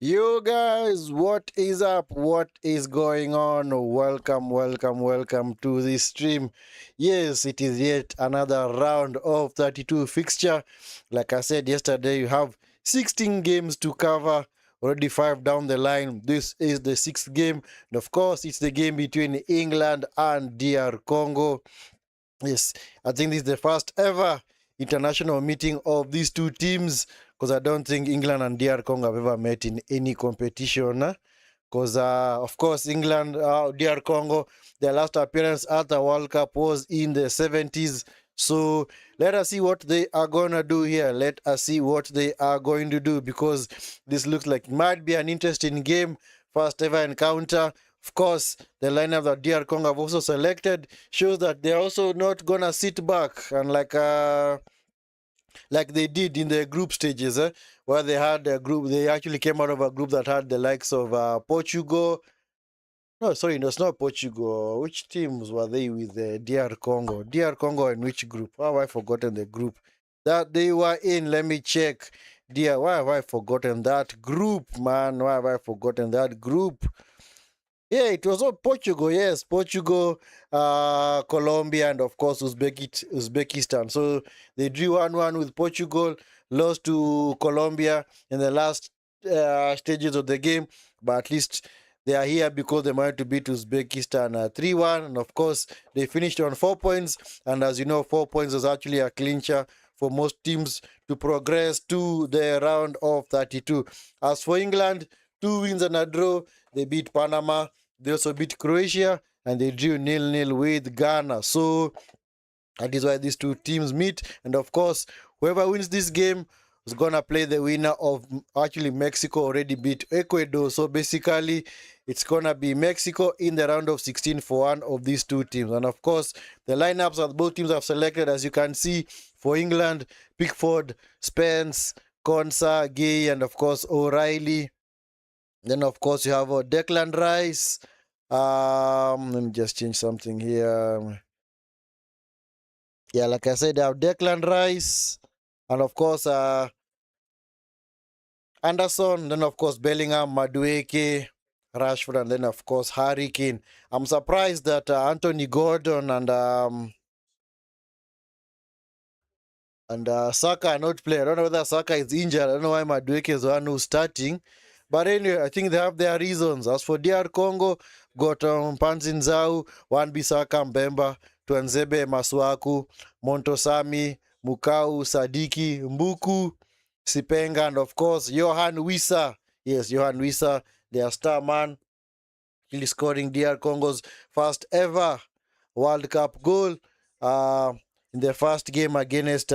You guys, what is up? What is going on? Welcome to this stream. Yes, it is yet another round of 32 fixture. Like I said yesterday, you have 16 games to cover, already 5 down the line. This is the 6th game. And of course, it's the game between England and DR Congo. Yes, I think this is the first ever international meeting of these two teams because I don't think England and DR Congo have ever met in any competition. Because, of course, England, DR Congo, their last appearance at the World Cup was in the 70s. So let us see what they are going to do here. Let us see what they are going to do because this looks like it might be an interesting game. First ever encounter. Of course, the lineup that DR Congo have also selected shows that they're also not going to sit back and like they did in the group stages, where they had a group. They actually came out of a group that had the likes of Portugal. No, sorry, no, it's not Portugal. Which teams were they with DR Congo? DR Congo in which group? Why have I forgotten the group that they were in? Let me check. DR, why have I forgotten that group, man? Why have I forgotten that group? Yeah, it was all Portugal. Yes, Portugal, Colombia, and of course Uzbekistan. So they drew 1-1 with Portugal, lost to Colombia in the last stages of the game, but at least they are here because they managed to beat Uzbekistan 3-1, and of course they finished on 4 points. And as you know, 4 points is actually a clincher for most teams to progress to the round of 32. As for England, 2 wins and a draw. They beat Panama. They also beat Croatia and they drew 0-0 with Ghana. So that is why these two teams meet. And of course, whoever wins this game is going to play the winner of actually Mexico already beat Ecuador. So basically, it's going to be Mexico in the round of 16 for one of these two teams. And of course, the lineups that both teams have selected, as you can see, for England, Pickford, Spence, Konsa, Gay, and of course, O'Reilly. Then, of course, you have Declan Rice. Let me just change something here. Yeah, like I said, I have Declan Rice, and of course, Anderson. Then, of course, Bellingham, Madueke, Rashford, and then, of course, Harry Kane. I'm surprised that Anthony Gordon and Saka are not playing. I don't know whether Saka is injured. I don't know why Madueke is the one who's starting. But anyway, I think they have their reasons. As for DR Congo, got Panzinzau, Wan-Bissaka, Mbemba, Tuanzebe, Maswaku, Montosami, Mukau, Sadiki, Mbuku, Sipenga, and of course, Johan Wissa. Yes, Johan Wissa, their star man. He's scoring DR Congo's first ever World Cup goal in the first game against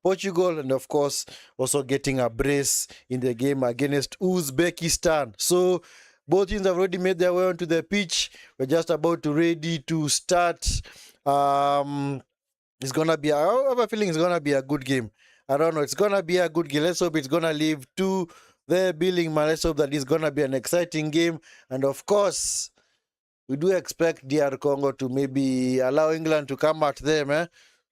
Portugal, and of course also getting a brace in the game against Uzbekistan. So both teams have already made their way onto the pitch. We're just about to ready to start. It's gonna be, I have a feeling it's gonna be a good game. I don't know, it's gonna be a good game. Let's hope it's gonna live to the billing, man. Let's hope that it's gonna be an exciting game. And of course, we do expect DR Congo to maybe allow England to come at them,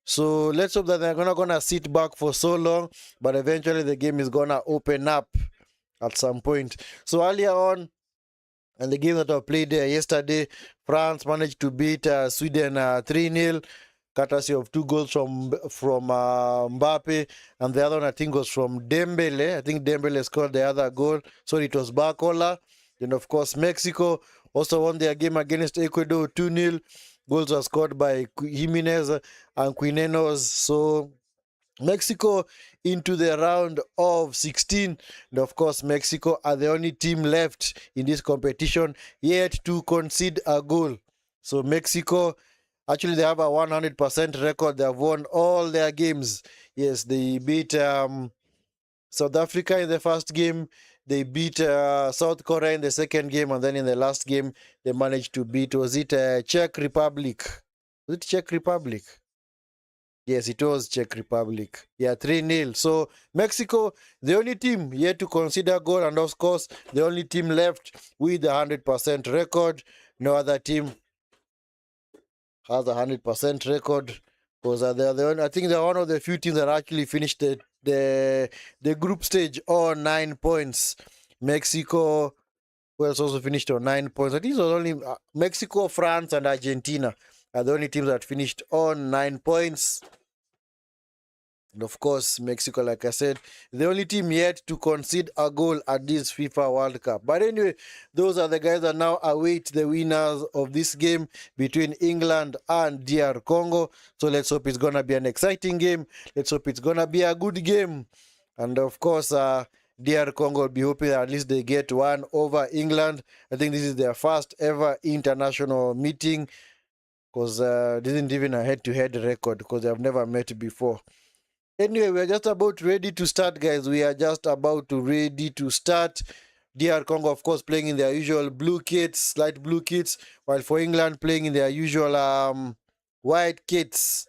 So let's hope that they're not gonna sit back for so long, but eventually the game is gonna open up at some point. So earlier on, and the game that I played yesterday, France managed to beat Sweden 3-0, courtesy of 2 goals from Mbappe, and the other one I think was from Dembele. I think Dembele scored the other goal. So it was Barcola. Then of course Mexico also won their game against Ecuador 2-0. Goals were scored by Jimenez and Quinenos. So Mexico into the round of 16. And of course, Mexico are the only team left in this competition yet to concede a goal. So Mexico, actually, they have a 100% record. They have won all their games. Yes, they beat South Africa in the first game. They beat South Korea in the second game. And then in the last game, they managed to beat, was it Czech Republic? Was it Czech Republic? Yes, it was Czech Republic. Yeah, 3-0. So Mexico, the only team yet to consider goal, and of course, the only team left with a 100% record. No other team has a 100% record Because they're the I think they're one of the few teams that actually finished the group stage on 9 points. Mexico, who else also finished on 9 points? I think it was only Mexico, France, and Argentina are the only teams that finished on 9 points. And of course, Mexico, like I said, the only team yet to concede a goal at this FIFA World Cup. But anyway, those are the guys that now await the winners of this game between England and DR Congo. So let's hope it's going to be an exciting game. Let's hope it's going to be a good game. And of course, DR Congo will be hoping that at least they get one over England. I think this is their first ever international meeting, because this isn't even a head-to-head record, because they have never met before. Anyway, we are just about ready to start, guys. We are just about ready to start. DR Congo, of course, playing in their usual blue kits, light blue kits, while for England playing in their usual white kits.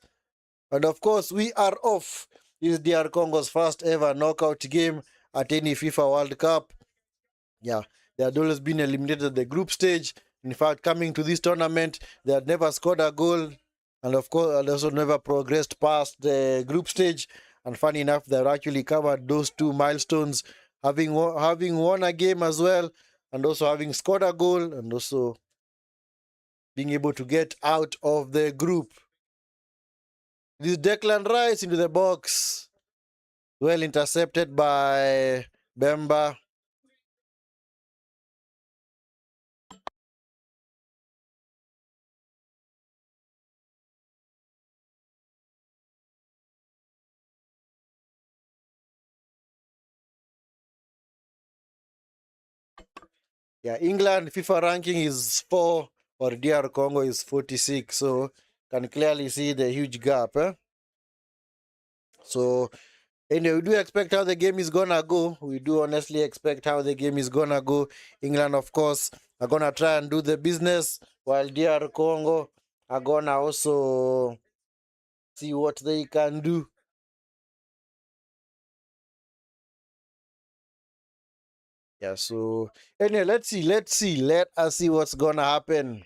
And of course, we are off. This is DR Congo's first ever knockout game at any FIFA World Cup. Yeah, they had always been eliminated at the group stage. In fact, coming to this tournament, they had never scored a goal, and of course, they also never progressed past the group stage. And funny enough, they've actually covered those two milestones, having won a game as well, and also having scored a goal, and also being able to get out of the group. This Declan Rice into the box, well intercepted by Bemba. Yeah, England FIFA ranking is 4, or DR Congo is 46. So can clearly see the huge gap. So anyway, we do expect how the game is gonna go. We do honestly expect how the game is gonna go. England, of course, are gonna try and do the business, while DR Congo are gonna also see what they can do. Yeah, so anyway, let's see. Let us see what's gonna happen.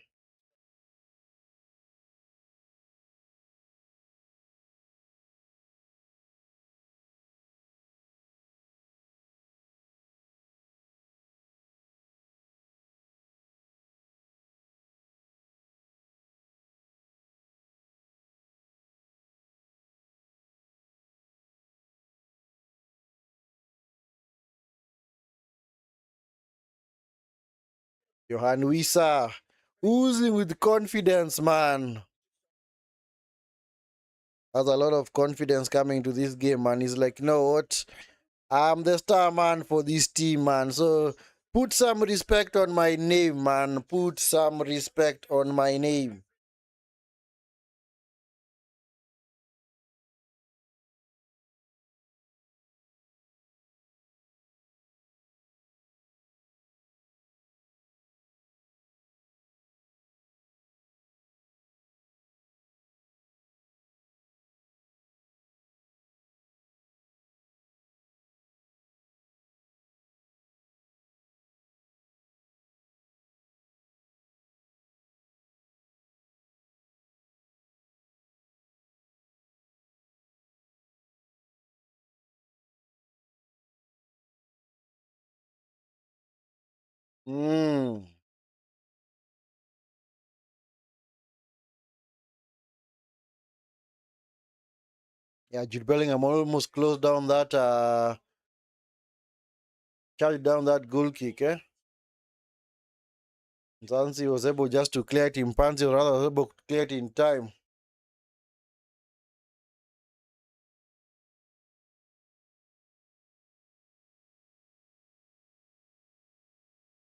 Johan Wissa, oozing with confidence, man. Has a lot of confidence coming to this game, man. He's like, you know what? I'm the star man for this team, man. So put some respect on my name, man. Put some respect on my name. Mm. Yeah, Jude Bellingham almost closed down that charged down that goal kick, eh? Zanzi was able just to clear it in Panzi, or rather was able to clear it in time.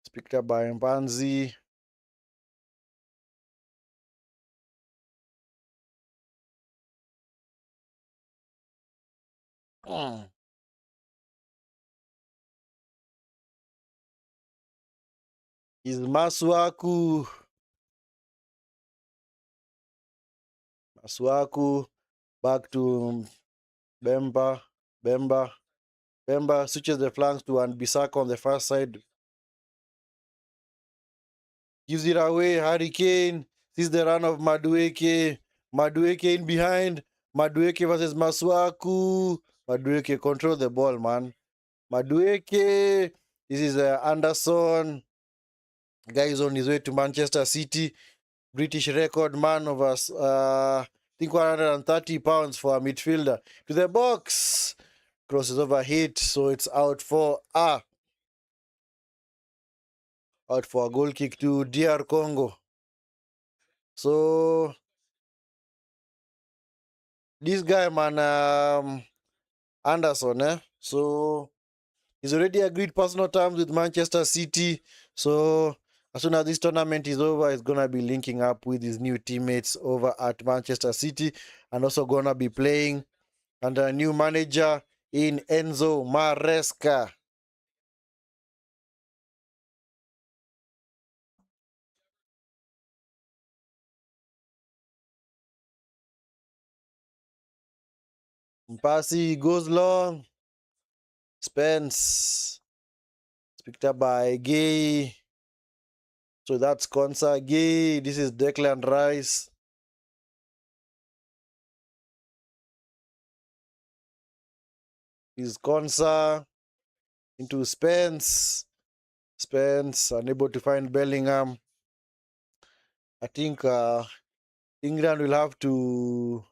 It's picked up by Mpanzi. Mm. Is Maswaku. Maswaku back to Bemba. Bemba. Bemba switches the flanks to Anbisaka on the far side. Gives it away. Harry Kane sees the run of Madueke. Madueke in behind. Madueke versus Masuaku. Madueke control the ball, man. Madueke. This is Anderson. Guy is on his way to Manchester City. British record man of us. I think 130 pounds for a midfielder. To the box. Crosses over hit. So it's out for a goal kick to DR Congo. So this guy, man, Anderson, so he's already agreed personal terms with Manchester City. So as soon as this tournament is over, he's gonna be linking up with his new teammates over at Manchester City, and also gonna be playing under a new manager in Enzo Maresca. Mpasi goes long. Spence. Picked up by Gay. So that's Konsa Gay. This is Declan Rice. Is Konsa into Spence. Spence unable to find Bellingham. I think England will have to.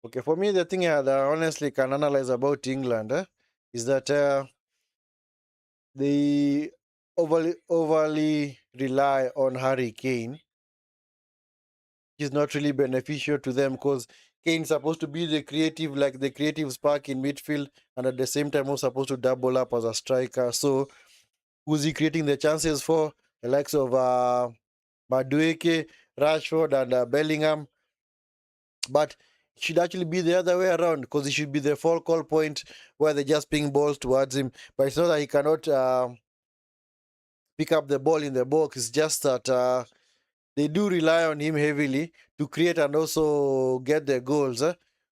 Okay, for me, the thing that I honestly can analyze about England is that they overly rely on Harry Kane. Is not really beneficial to them because Kane's supposed to be the creative spark in midfield, and at the same time also supposed to double up as a striker. So who's he creating the chances for? The likes of Madueke, Rashford, and Bellingham. But it should actually be the other way around because it should be the focal point where they just ping balls towards him. But it's not that he cannot pick up the ball in the box. It's just that they do rely on him heavily to create and also get their goals,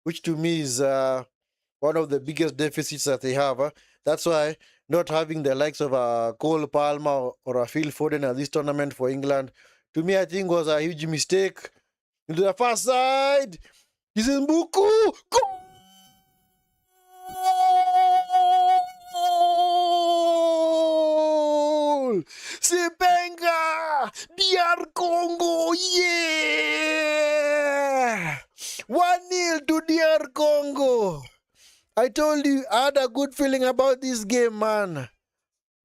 which to me is one of the biggest deficits that they have. That's why not having the likes of Cole Palmer or a Phil Foden at this tournament for England, to me, I think was a huge mistake. Into the far side. This is Mbuku. Goal! Sipenga! DR Congo! Yeah! 1-0 to DR Congo. I told you, I had a good feeling about this game, man.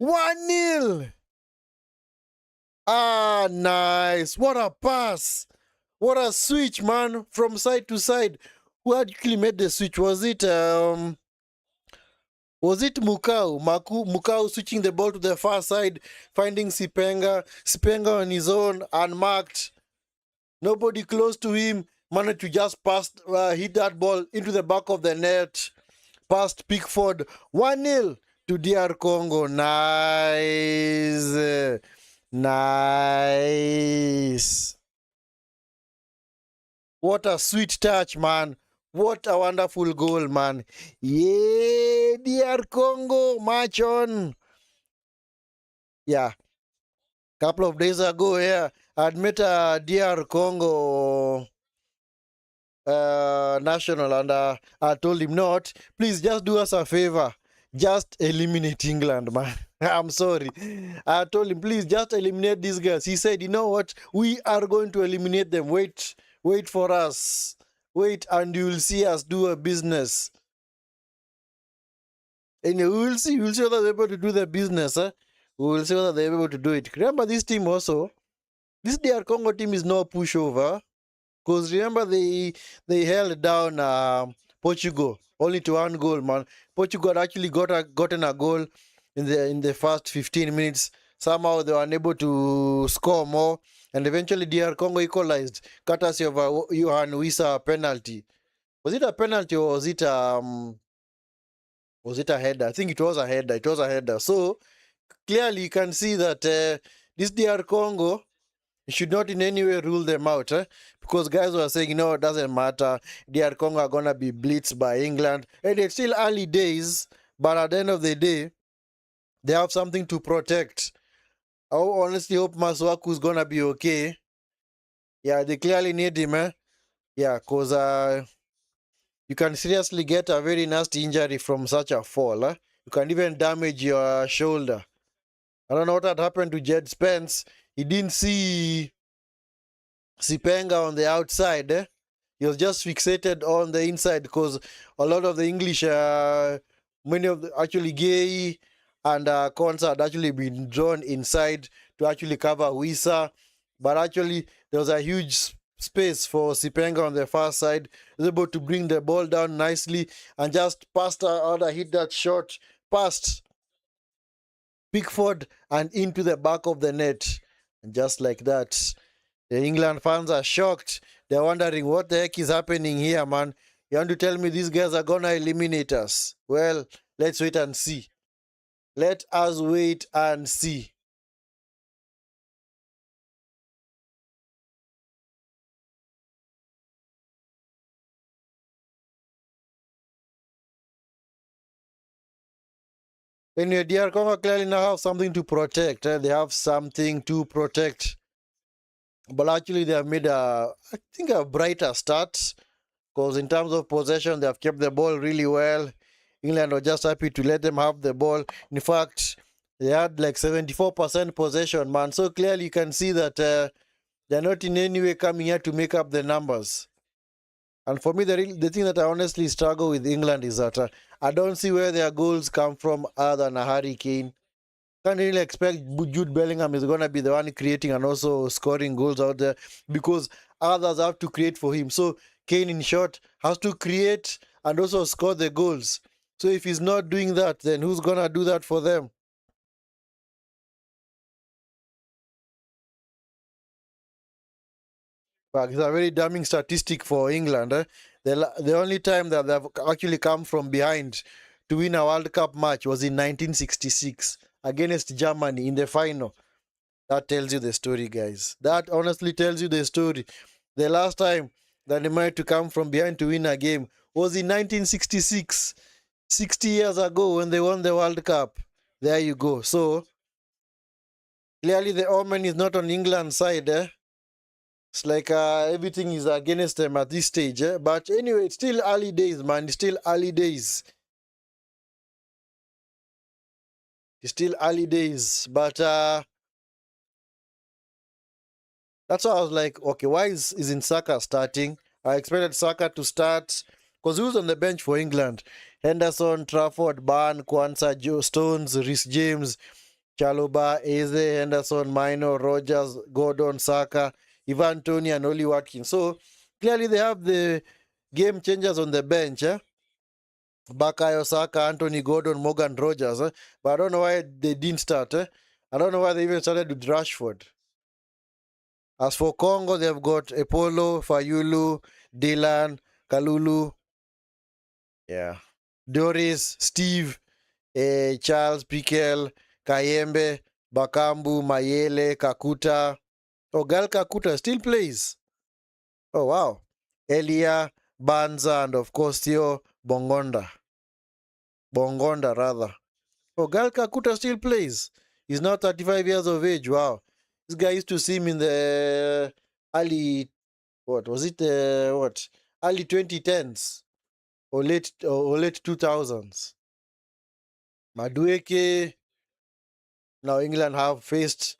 1-0. Ah, nice. What a pass. What a switch, man, from side to side. Who actually made the switch? Was it Mukau? Mukau switching the ball to the far side, finding Sipenga. Sipenga on his own, unmarked. Nobody close to him. Managed to just hit that ball into the back of the net. Past Pickford. 1-0 to DR Congo. Nice. Nice. What a sweet touch, man. What a wonderful goal, man. Yeah, DR Congo, march on. Yeah. Couple of days ago, I met DR Congo national, and I told him, not, please just do us a favor. Just eliminate England, man. I'm sorry. I told him, please just eliminate these guys. He said, you know what? We are going to eliminate them. Wait for us. Wait, and you will see us do a business. And we will see whether they're able to do the business. We will see whether they're able to do it. Remember, this team also, this DR Congo team is no pushover. Because remember, they held down Portugal only to 1 goal, man. Portugal actually gotten a goal in the first 15 minutes. Somehow they were unable to score more, and eventually DR Congo equalized, courtesy of Johan Wissa penalty. Was it a penalty or was it a header? I think it was a header. It was a header. So clearly you can see that this DR Congo should not in any way rule them out, because guys were saying, it doesn't matter. DR Congo are gonna be blitzed by England, and it's still early days. But at the end of the day, they have something to protect. I honestly hope Masuaku is gonna be okay. Yeah, they clearly need him, eh? Yeah, because you can seriously get a very nasty injury from such a fall. Eh? You can even damage your shoulder. I don't know what had happened to Jed Spence. He didn't see Sipenga on the outside. Eh? He was just fixated on the inside because a lot of the English, many of the actually Gay and Cons had actually been drawn inside to actually cover Wissa. But actually, there was a huge space for Sipenga on the far side. He was able to bring the ball down nicely and just passed out, hit that shot past Pickford and into the back of the net. And just like that, the England fans are shocked. They're wondering what the heck is happening here, man. You want to tell me these guys are gonna eliminate us? Well, let's wait and see. Let us wait and see. Anyway, DR Congo clearly now have something to protect. They have something to protect. But actually, they have made I think, a brighter start. Because in terms of possession, they have kept the ball really well. England were just happy to let them have the ball. In fact, they had like 74% possession, man. So clearly you can see that they're not in any way coming here to make up the numbers. And for me, the thing that I honestly struggle with England is that I don't see where their goals come from other than a hurricane. Can't really expect Jude Bellingham is going to be the one creating and also scoring goals out there because others have to create for him. So Kane, in short, has to create and also score the goals. So if he's not doing that, then who's going to do that for them? But it's a very damning statistic for England. The only time that they've actually come from behind to win a World Cup match was in 1966 against Germany in the final. That tells you the story, guys. That honestly tells you the story. The last time that they managed to come from behind to win a game was in 1966, 60 years ago when they won the World Cup. There you go. So, clearly the omen is not on England's side. It's like everything is against them at this stage. But anyway, it's still early days, man. It's still early days. It's still early days. But that's why I was like, okay, why isn't Saka starting? I expected Saka to start because he was on the bench for England. Henderson, Trafford, Barn, Kwanzaa, Joe Stones, Rhys James, Chaloba, Eze, Henderson, Mino, Rogers, Gordon, Saka, Ivan Tony, and Oli Watkins. So clearly they have the game changers on the bench. Bakayo Saka, Anthony Gordon, Morgan Rogers. But I don't know why they didn't start. I don't know why they even started with Rashford. As for Congo, they've got Epolo, Fayulu, Dylan, Kalulu, yeah, Doris, Steve, Charles, Pikel, Kayembe, Bakambu, Mayele, Kakuta. Oh, Gal Kakuta still plays. Oh, wow. Elia, Banza, and of course Theo Bongonda. Bongonda, rather. Oh, Gal Kakuta still plays. He's now 35 years of age. Wow. This guy used to see him in the early, what was it? What? Early 2010s or late 2000s. Madueke. Now England have faced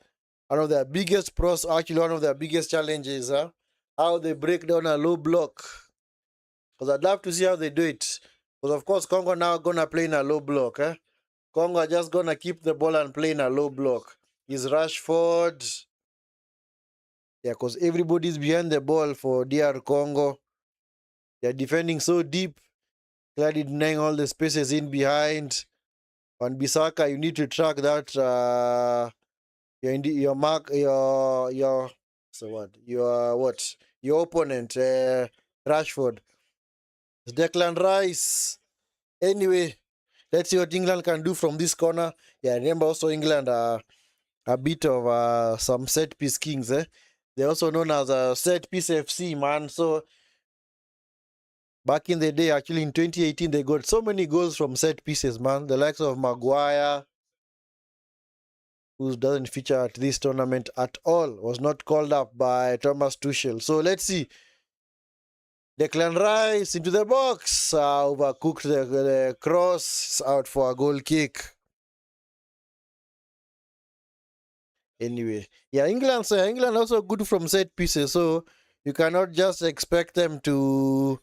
one of their biggest actually one of their biggest challenges, how they break down a low block. Because I'd love to see how they do it. Because of course Congo now gonna play in a low block. Congo are just gonna keep the ball and play in a low block. Is Rashford? Yeah, because everybody's behind the ball for DR Congo. They're defending so deep, clearly denying all the spaces in behind. On Bisaka, you need to track that. Your mark, your so what? Your what? Your opponent, Rashford. It's Declan Rice. Anyway, let's see what England can do from this corner. Yeah, remember also England are a bit of some set piece kings. They're also known as a set piece FC, man. So back in the day, actually in 2018, they got so many goals from set pieces, man. The likes of Maguire. who doesn't feature at this tournament at all, was not called up by Thomas Tuchel. So let's see. Declan Rice into the box, overcooked the cross, out for a goal kick. Anyway, yeah, England also good from set pieces, so you cannot just expect them to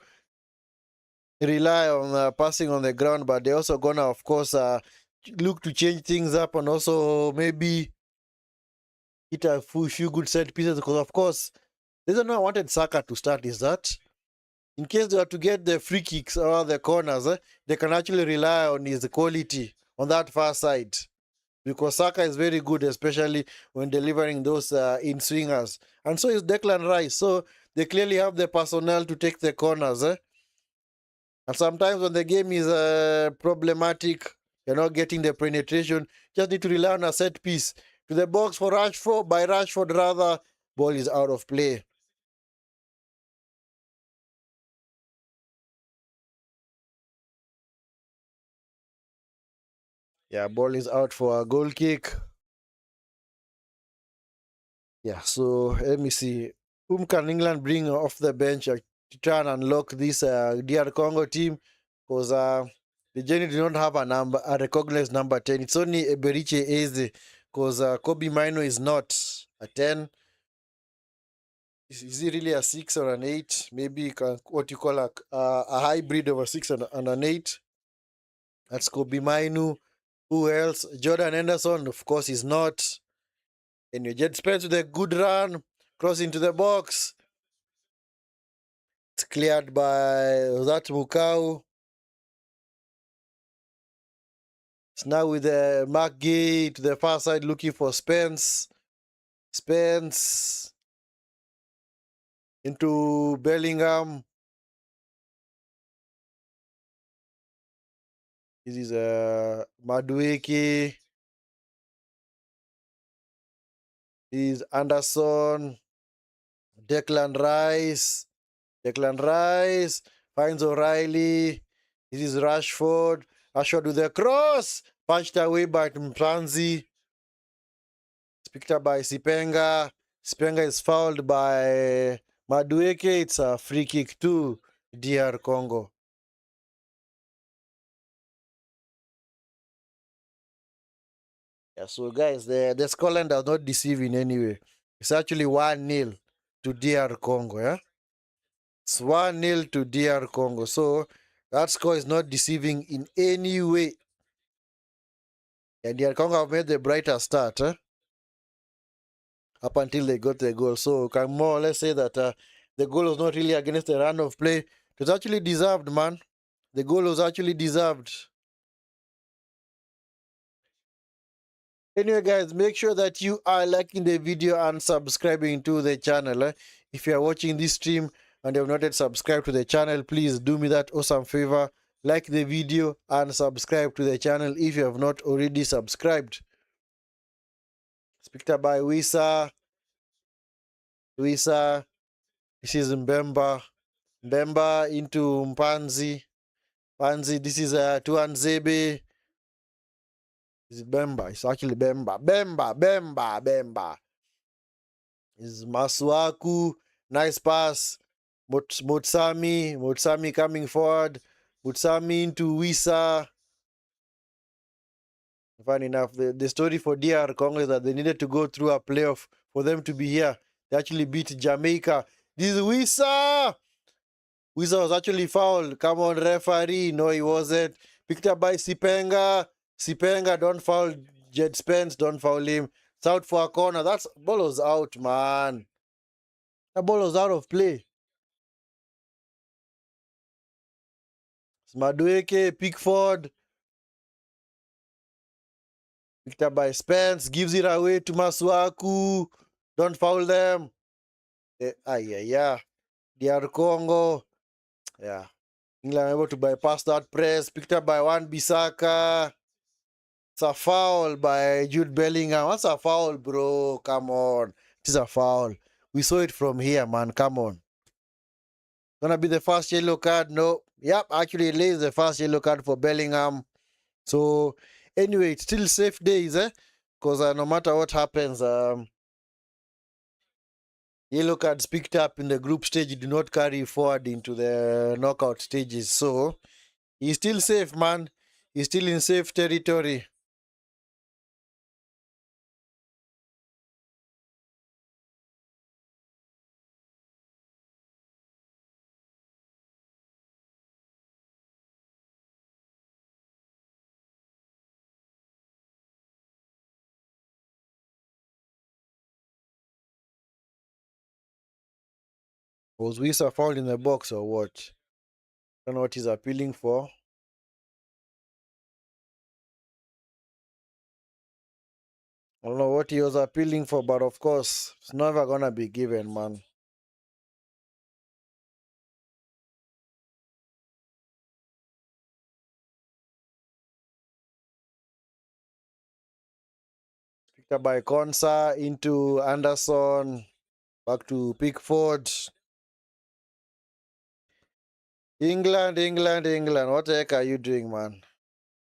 rely on passing on the ground, but they're also gonna, of course, look to change things up and also maybe hit a few good set pieces, because of course, the reason I wanted Saka to start is that in case they are to get the free kicks or the corners, they can actually rely on his quality on that far side. Because Saka is very good, especially when delivering those in-swingers. And so is Declan Rice. So they clearly have the personnel to take the corners. And sometimes when the game is problematic, you're not getting the penetration, just need to rely on a set piece. To the box for Rashford, by Rashford rather, ball is out of play. Yeah, ball is out for a goal kick. Yeah, so let me see. Whom can England bring off the bench to try and unlock this DR Congo team? Because the Jenny do not have a recognized number 10. It's only Eberiche Eze, because Kobe Mino is not a 10. Is he really a 6 or an 8? Maybe what you call a hybrid of a 6 and an 8. That's Kobe Mino. Who else? Jordan Henderson, of course, is not. And you Jet Spence with a good run, cross into the box. It's cleared by that Mukau. It's now with the Mark Gay to the far side looking for Spence. Spence into Bellingham. This is Madueke. This is Anderson. Declan Rice. Declan Rice finds O'Reilly. This is Rashford. Rashford with the cross. Punched away by Mpanzi. It's picked up by Sipenga. Sipenga is fouled by Madueke. It's a free kick to DR Congo. Yeah, so guys, the scoreline does not deceive in any way. It's actually 1-0 to DR Congo, yeah? It's 1-0 to DR Congo. So that score is not deceiving in any way. And DR Congo have made the brighter start, up until they got the goal. So can more or less say that the goal was not really against the run of play. It was actually deserved, man. The goal was actually deserved. Anyway, guys, make sure that you are liking the video and subscribing to the channel. If you are watching this stream and you have not yet subscribed to the channel, please do me that awesome favor. Like the video and subscribe to the channel if you have not already subscribed. It's picked up by Wissa. Wissa. This is Mbemba. Mbemba into Mpanzi. Mpanzi, this is Tuanzebe. It's Bemba. It's actually Bemba. Bemba. Is Masuaku. Nice pass. Motsami coming forward. Motsami into Wissa. Funny enough, the story for DR Congo is that they needed to go through a playoff for them to be here. They actually beat Jamaica. This is Wissa. Wissa was actually fouled. Come on, referee. No, he wasn't. Picked up by Sipenga. Sipenga, don't foul Jet Spence. Don't foul him. It's out for a corner. That's ball was out, man. That ball was out of play. It's Madueke, Pickford. Picked up by Spence. Gives it away to Masuaku. Don't foul them. Yeah. DR Congo. Yeah. England able to bypass that press. Picked up by Wan-Bissaka. It's a foul by Jude Bellingham. What's a foul, bro? Come on. It is a foul. We saw it from here, man. Come on. Gonna be the first yellow card? No. Yep, actually it is the first yellow card for Bellingham. So, anyway, it's still safe days, Because no matter what happens, yellow cards picked up in the group stage do not carry forward into the knockout stages. So he's still safe, man. He's still in safe territory. Was Wissa found in the box or what? Don't know what he's appealing for. I don't know what he was appealing for, but of course, it's never gonna be given, man. Picked up by Konsa into Anderson, back to Pickford. England, England, England. What the heck are you doing, man?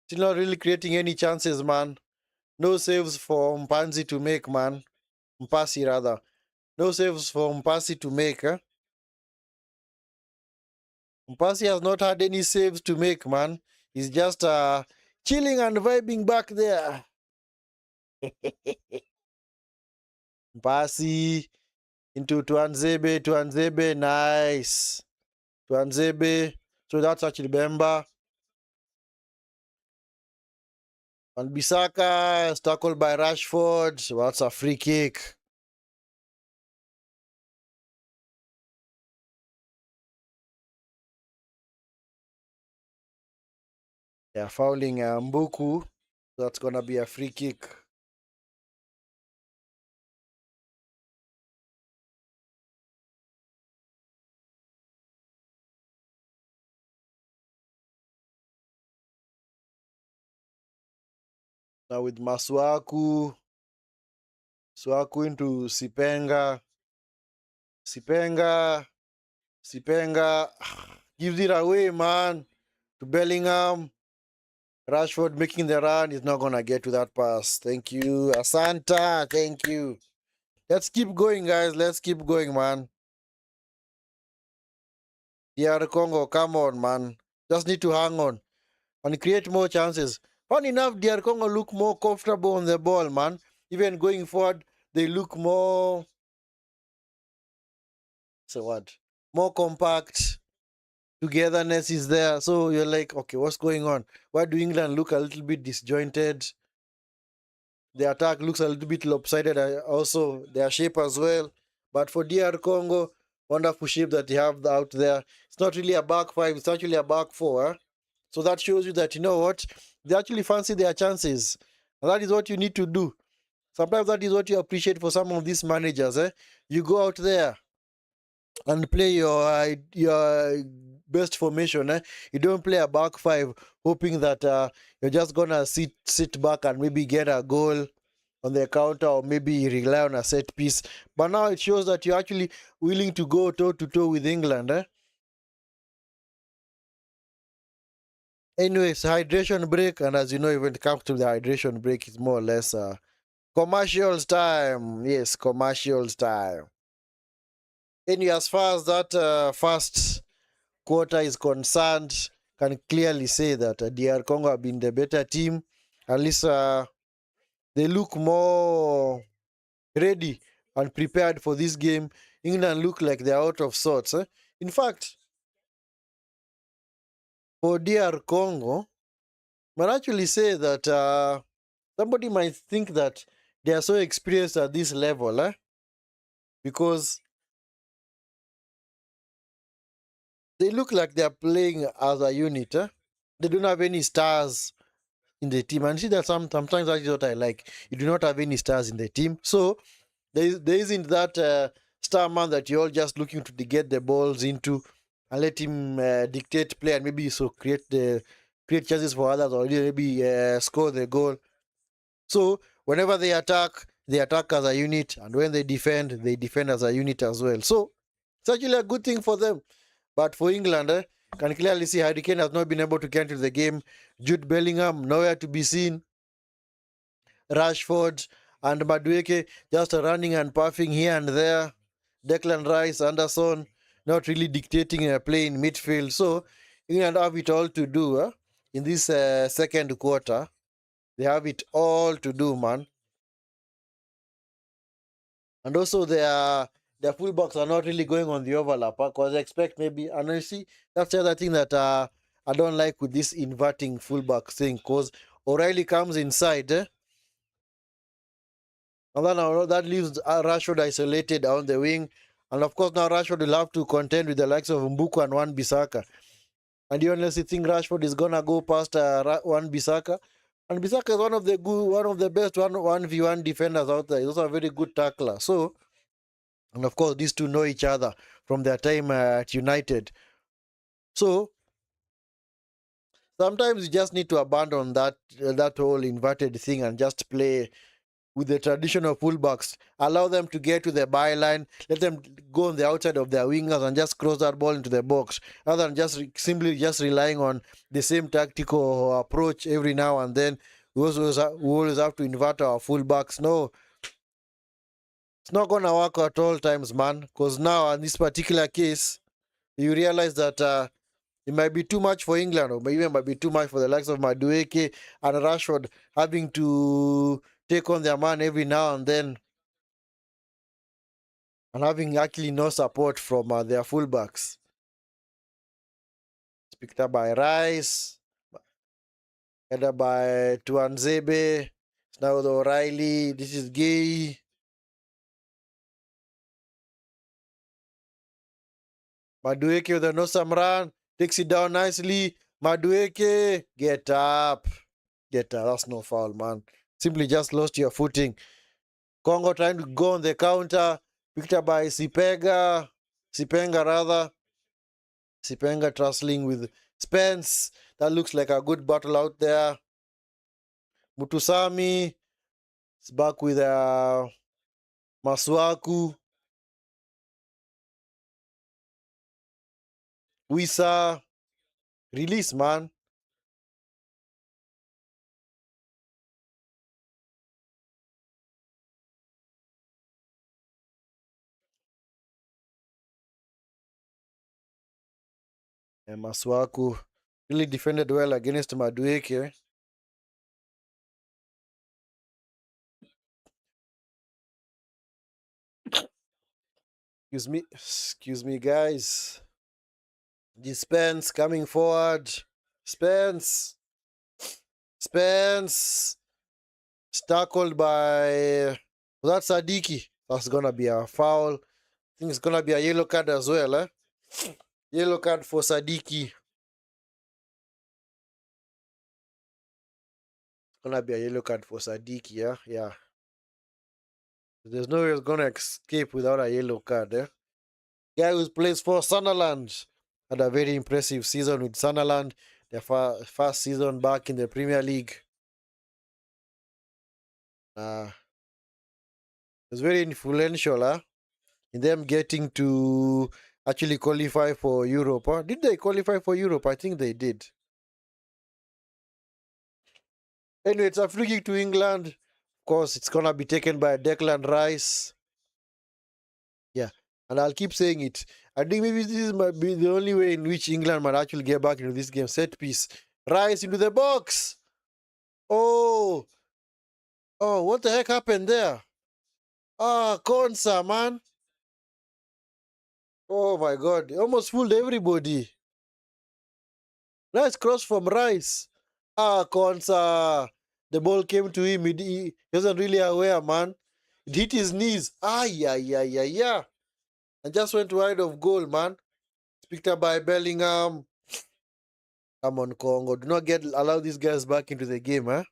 Still not really creating any chances, man. No saves for Mpanzi to make, man. Mpasi, rather. No saves for Mpasi to make, eh? Mpasi has not had any saves to make, man. He's just chilling and vibing back there. Mpasi into Tuanzebe, nice. Tuanzebe, so that's actually Bemba. And Bisaka is tackled by Rashford. So that's a free kick. They're fouling Mbuku. That's going to be a free kick. Now with Masuaku into Sipenga. Sipenga gives it away, man, to Bellingham. Rashford making the run is not going to get to that pass. Thank you. Asanta, thank you. Let's keep going, guys. Let's keep going, man. DR Congo, come on, man. Just need to hang on and create more chances. Fun enough, DR Congo look more comfortable on the ball, man. Even going forward, they look more... So what? More compact. Togetherness is there. So you're like, okay, what's going on? Why do England look a little bit disjointed? The attack looks a little bit lopsided, also their shape as well. But for DR Congo, wonderful shape that they have out there. It's not really a back five, it's actually a back four. So that shows you that, you know what, they actually fancy their chances. And that is what you need to do. Sometimes that is what you appreciate for some of these managers. You go out there and play your best formation. You don't play a back five hoping that you're just gonna sit back and maybe get a goal on the counter, or maybe rely on a set piece. But now it shows that you're actually willing to go toe to toe with England. Anyways, hydration break, and as you know, when it comes to the hydration break, it's more or less commercials time. Yes, commercials time. Anyway, as far as that first quarter is concerned, can clearly say that DR Congo have been the better team. At least they look more ready and prepared for this game. England look like they're out of sorts. In fact, for DR Congo, I might actually say that somebody might think that they are so experienced at this level, because they look like they are playing as a unit. They don't have any stars in the team. And see that sometimes that is what I like. You do not have any stars in the team. So there isn't that star man that you're all just looking to get the balls into and let him dictate play, and maybe so create chances for others, or maybe score the goal. So whenever they attack as a unit, and when they defend as a unit as well. So it's actually a good thing for them. But for England, can clearly see Harry Kane has not been able to get into the game. Jude Bellingham, nowhere to be seen. Rashford and Madueke just running and puffing here and there. Declan Rice, Anderson, not really dictating a play in midfield. So England have it all to do in this second quarter. They have it all to do, man. And also their fullbacks are not really going on the overlap because I expect maybe, and you see, that's the other thing that I don't like with this inverting fullback thing, because O'Reilly comes inside, and then that leaves Rashford isolated on the wing. And of course, now Rashford will have to contend with the likes of Mbuku and Wan-Bissaka. And you honestly think Rashford is gonna go past Wan-Bissaka? And Bissaka is one of the best 1v1 defenders out there. He's also a very good tackler. So, and of course, these two know each other from their time at United. So sometimes you just need to abandon that whole inverted thing and just play with the traditional fullbacks. Allow them to get to the byline. Let them go on the outside of their wingers and just cross that ball into the box, rather than simply relying on the same tactical approach every now and then. We always have to invert our fullbacks. No, it's not going to work at all times, man. Because now, in this particular case, you realize that it might be too much for England, or even might be too much for the likes of Madueke and Rashford having to take on their man every now and then, and having actually no support from their fullbacks. It's picked up by Rice, headed by Tuanzebe. It's now with O'Reilly. This is Gay. Madueke with a no run. Takes it down nicely. Madueke, get up. Get up. That's no foul, man. Simply just lost your footing. Congo trying to go on the counter. Picked up by Sipenga rather. Sipenga tussling with Spence. That looks like a good battle out there. Mutusami is back with Masuaku. Wissa. Release, man. And Masuaku really defended well against Madueke. Excuse me, guys. The Spence coming forward. Spence tackled by, was that Sadiki? That's gonna be a foul. I think it's gonna be a yellow card as well, Yellow card for Sadiki. Gonna be a yellow card for Sadiki, yeah. There's no way it's gonna escape without a yellow card, Guy who plays for Sunderland had a very impressive season with Sunderland, their first season back in the Premier League. It was very influential, in them getting to actually qualify for Europe. Did they qualify for Europe? I think they did. Anyway, it's a free kick to England. Of course, it's gonna be taken by Declan Rice. Yeah, and I'll keep saying it. I think maybe this might be the only way in which England might actually get back into this game. Set piece. Rice into the box. Oh, what the heck happened there? Konsa, man. Oh my God, he almost fooled everybody. Nice cross from Rice. Konsa. The ball came to him. He wasn't really aware, man. It hit his knees. Yeah. And just went wide of goal, man. It's picked up by Bellingham. Come on, Congo. Do not allow these guys back into the game,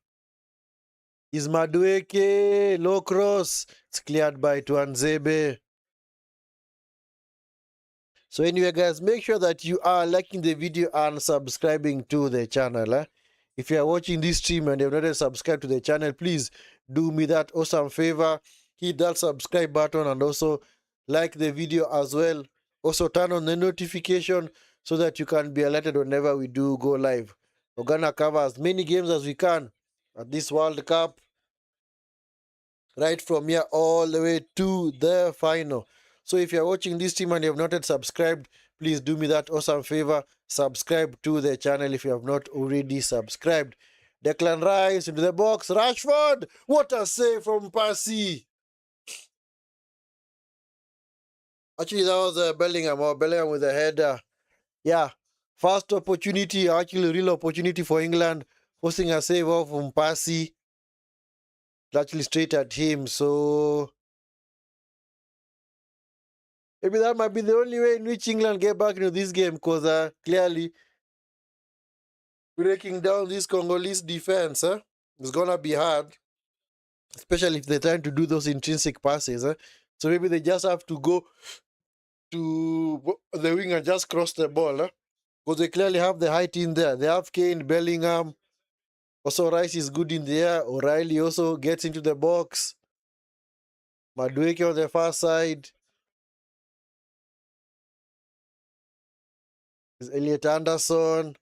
Is Madueke. Low cross. It's cleared by Tuanzebe. So anyway, guys, make sure that you are liking the video and subscribing to the channel. If you are watching this stream and you've not yet subscribed to the channel, please do me that awesome favor. Hit that subscribe button and also like the video as well. Also turn on the notification so that you can be alerted whenever we do go live. We're gonna cover as many games as we can at this World Cup. right from here all the way to the final. So if you're watching this team and you have not yet subscribed, please do me that awesome favor. Subscribe to the channel if you have not already subscribed. Declan Rice into the box. Rashford! What a save from Percy! Actually, that was Bellingham, or Bellingham with a header. Yeah, first opportunity, actually real opportunity for England, forcing a save off from Percy. Actually straight at him, so maybe that might be the only way in which England get back into this game, because clearly breaking down this Congolese defense is gonna be hard, especially if they're trying to do those intrinsic passes. So maybe they just have to go to the wing and just cross the ball, because they clearly have the height in there. They have Kane, Bellingham. Also, Rice is good in the air. O'Reilly also gets into the box. Madueke on the far side. Is Elliot Anderson.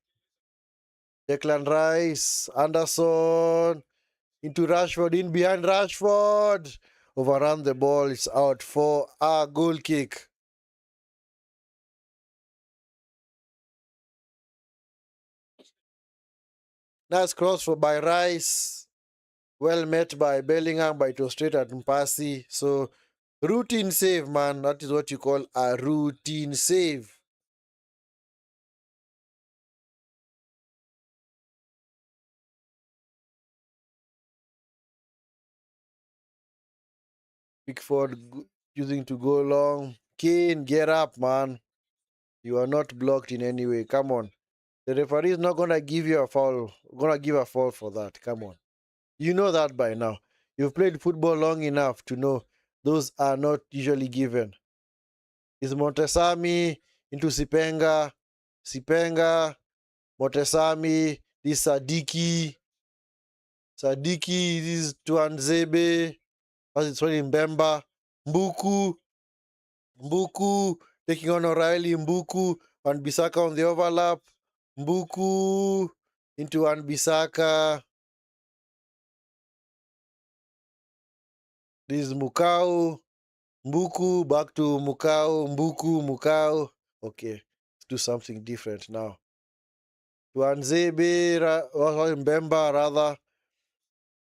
Declan Rice. Anderson. Into Rashford. In behind Rashford. Overrun the ball. It's out for a goal kick. Nice cross by Rice. Well met by Bellingham, but it was straight at Mpasi. So, routine save, man. That is what you call a routine save. Pickford choosing to go long. Kane, get up, man. You are not blocked in any way. Come on. The referee is not going to give you a foul. Going to give a foul for that. Come on. You know that by now. You've played football long enough to know those are not usually given. Is Montesami into Sipenga. Sipenga. Montesami. This Sadiki. Sadiki. This is Tuanzebe. As it's in Mbemba. Mbuku. Mbuku taking on O'Reilly. Mbuku. Wan-Bissaka on the overlap. Mbuku into Wan-Bissaka. This is Mukau. Mbuku back to Mukau. Mbuku, Mukau. Okay, let's do something different now. Tuanzebe, Mbemba rather.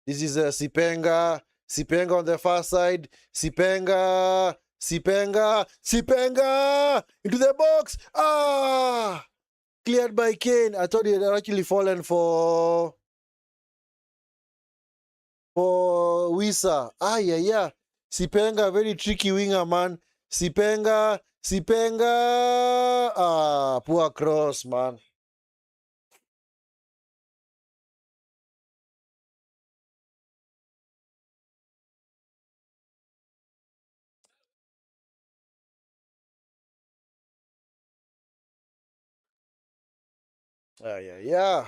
This is Sipenga. Sipenga on the far side. Sipenga. Sipenga. Sipenga! Into the box. Ah! Cleared by Kane. I thought he had actually fallen for Wissa. Ah, yeah. Sipenga, very tricky winger, man. Sipenga. Sipenga. Ah, poor cross, man. Ah, yeah.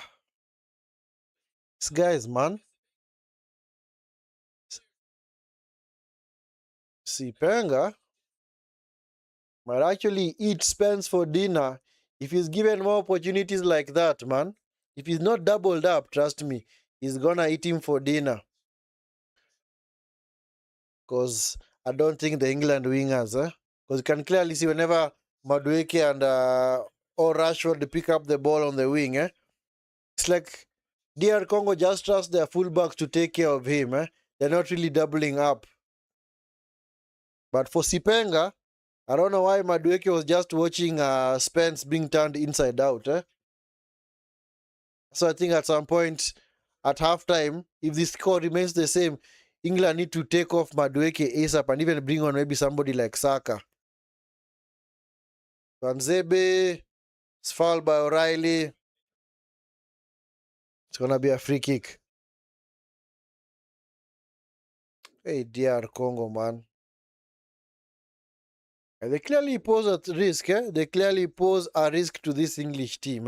These guys, man. Sipenga might actually eat Spence for dinner if he's given more opportunities like that, man. If he's not doubled up, trust me, he's gonna eat him for dinner. Because I don't think the England wingers, because you can clearly see whenever Madueke and or Rashford pick up the ball on the wing, it's like DR Congo just trust their fullbacks to take care of him. They're not really doubling up. But for Sipenga, I don't know why Madueke was just watching Spence being turned inside out. So I think at some point at halftime, if the score remains the same, England need to take off Madueke ASAP and even bring on maybe somebody like Saka. Vanzebe, it's fouled by O'Reilly. It's going to be a free kick. Hey, DR Congo, man. And they clearly pose a risk. They clearly pose a risk to this English team.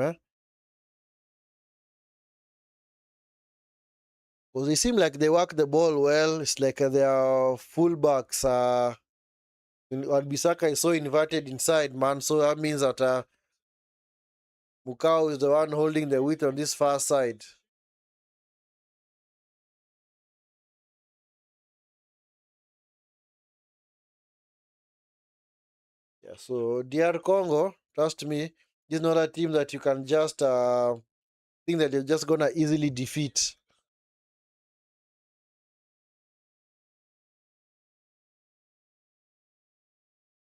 Because they seem like they work the ball well. It's like their fullbacks. Wan-Bissaka is so inverted inside, man. So that means that Mukau is the one holding the width on this far side. Yeah, so DR Congo, trust me, this is not a team that you can just think that you're just gonna easily defeat.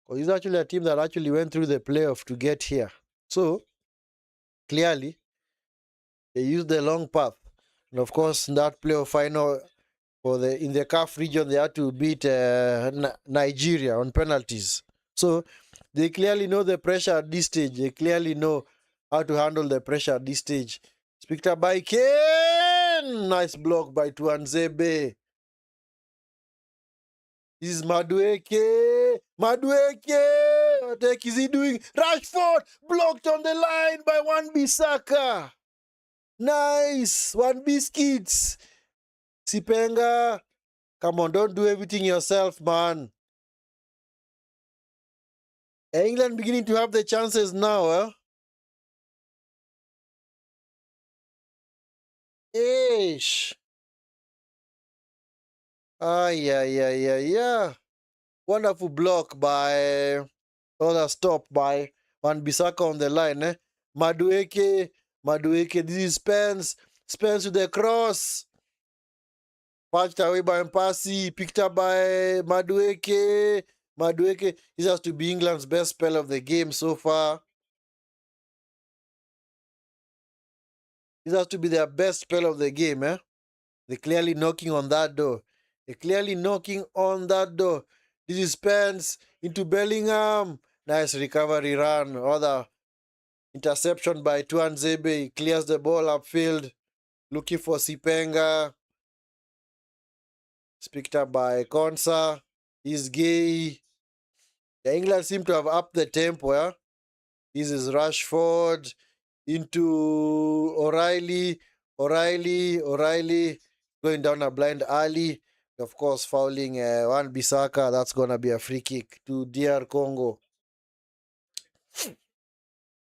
Because it's actually a team that actually went through the playoff to get here. So clearly they used the long path. And of course, in that playoff final for the in the CAF region, they had to beat Nigeria on penalties. So they clearly know the pressure at this stage. They clearly know how to handle the pressure at this stage. It's picked up by Kane. Nice block by Tuanzebe. This is Madueke. Madueke. What the heck is he doing? Rashford blocked on the line by Wan-Bissaka. Nice. One biscuits. Sipenga. Come on, don't do everything yourself, man. England beginning to have the chances now, huh? Ish. Yeah. Wonderful block by, other stop by Wan-Bissaka on the line, eh? Madueke. This is Spence. Spence with the cross. Patched away by Mpasi. Picked up by Madueke. This has to be England's best spell of the game so far. This has to be their best spell of the game, eh? They're clearly knocking on that door. They're clearly knocking on that door. This is Spence into Bellingham. Nice recovery run. Other interception by Tuanzebe. He clears the ball upfield. Looking for Sipenga. It's picked up by Konsa. He's gay. The England seem to have upped the tempo, yeah? This is Rashford into O'Reilly. O'Reilly going down a blind alley. Of course, fouling Wan-Bissaka. That's going to be a free kick to DR Congo.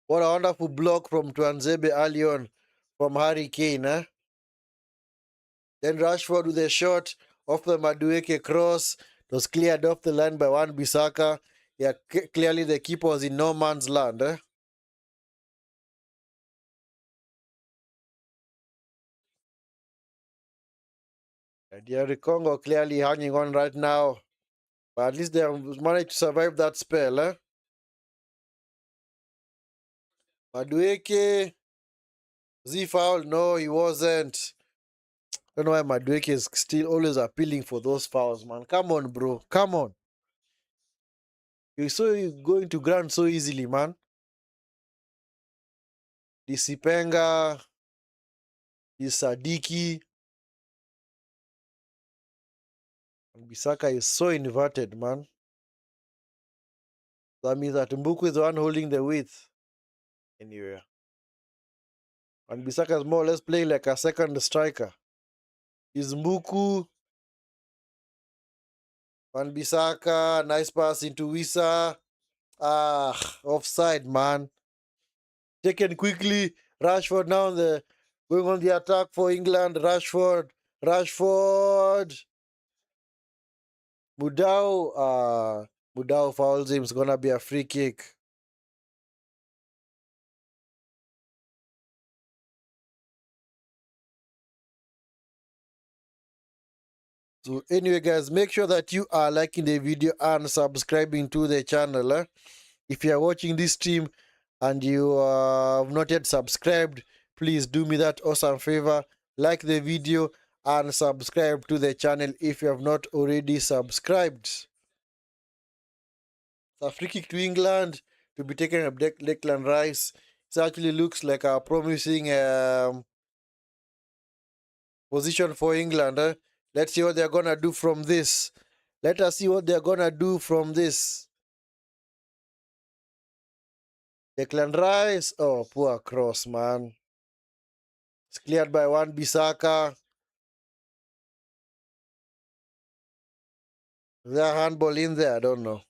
What a wonderful block from Tuanzebe early on from Harry Kane. Eh? Then Rashford with a shot off the Madueke cross. It was cleared off the line by Wan-Bissaka. Yeah, clearly the keeper was in no man's land. Eh? DR Congo clearly hanging on right now. But at least they have managed to survive that spell. Eh? Madueke. Z foul? No, he wasn't. I don't know why Madueke is still always appealing for those fouls, man. Come on, bro. Come on. You're going to ground so easily, man. This Sipenga, this Sadiki. And Bissaka is so inverted, man. That means that Mbuku is the one holding the width. Anyway. And Bissaka is more or less playing like a second striker. Is Mbuku. Van Bissaka, nice pass into Wissa. Offside, man. Taken quickly. Rashford now going on the attack for England. Rashford. Mudau fouls him. It's gonna be a free kick. So anyway, guys, make sure that you are liking the video and subscribing to the channel. Eh? If you are watching this stream and you have not yet subscribed, please do me that awesome favor. Like the video and subscribe to the channel if you have not already subscribed. It's a free kick to England to be taken up Declan Rice. It actually looks like a promising position for England. Eh? Let's see what they're going to do from this. Let us see what they're going to do from this. Declan Rice. Oh, poor cross, man. It's cleared by Wan-Bissaka. Is there a handball in there? I don't know.